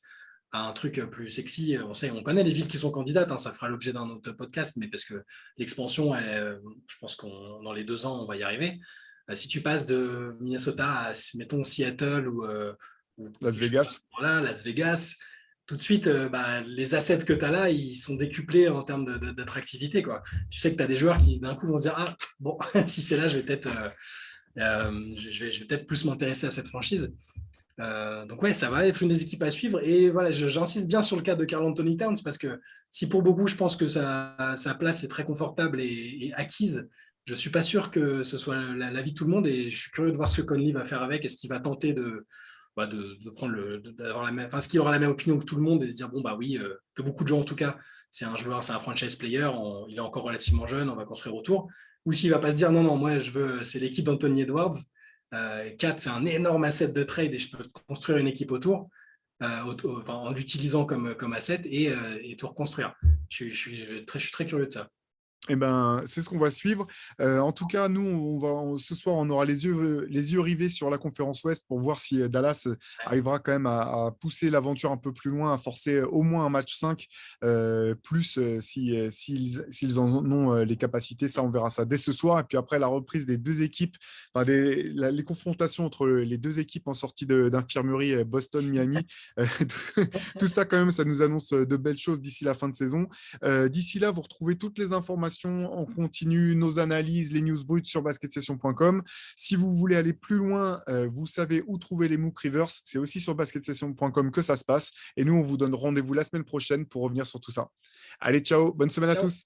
à un truc plus sexy, on connaît les villes qui sont candidates, hein, ça fera l'objet d'un autre podcast, mais parce que l'expansion, je pense qu'on dans les 2 ans, on va y arriver. Si tu passes de Minnesota à, mettons, Seattle ou Las quelque chose Vegas. là, Las Vegas, tout de suite, les assets que tu as là, ils sont décuplés en termes d'attractivité, quoi. Tu sais que tu as des joueurs qui, d'un coup, vont se dire, ah, bon, si c'est là, je vais peut-être plus m'intéresser à cette franchise. Donc ouais, ça va être une des équipes à suivre. Et voilà, j'insiste bien sur le cas de Karl Anthony Towns parce que si pour beaucoup, je pense que sa place est très confortable et acquise, je ne suis pas sûr que ce soit l'avis de tout le monde et je suis curieux de voir ce que Conley va faire avec. Est-ce qu'il va tenter de prendre d'avoir la même, enfin, est-ce qu'il aura la même opinion que tout le monde et se dire, bon, bah oui, que beaucoup de gens en tout cas, c'est un joueur, c'est un franchise player, il est encore relativement jeune, on va construire autour. Ou s'il ne va pas se dire, non, non, moi, c'est l'équipe d'Anthony Edwards. 4, c'est un énorme asset de trade et je peux construire une équipe autour enfin, en l'utilisant comme asset et tout reconstruire. Je suis très curieux de ça. Eh ben, c'est ce qu'on va suivre. En tout cas, nous, ce soir, on aura les yeux rivés sur la conférence Ouest pour voir si Dallas arrivera quand même à pousser l'aventure un peu plus loin, à forcer au moins un match 5, plus s'ils en ont les capacités. Ça, on verra ça dès ce soir. Et puis après, la reprise des deux équipes, enfin, les confrontations entre les deux équipes en sortie d'infirmerie, Boston-Miami, tout ça, quand même, ça nous annonce de belles choses d'ici la fin de saison. D'ici là, vous retrouvez toutes les informations en continu, nos analyses, les news brutes sur basketsession.com. Si vous voulez aller plus loin, vous savez où trouver les MOOC Rivers. C'est aussi sur basketsession.com que ça se passe. Et nous, on vous donne rendez-vous la semaine prochaine pour revenir sur tout ça. Allez, ciao, bonne semaine à Ciao. tous.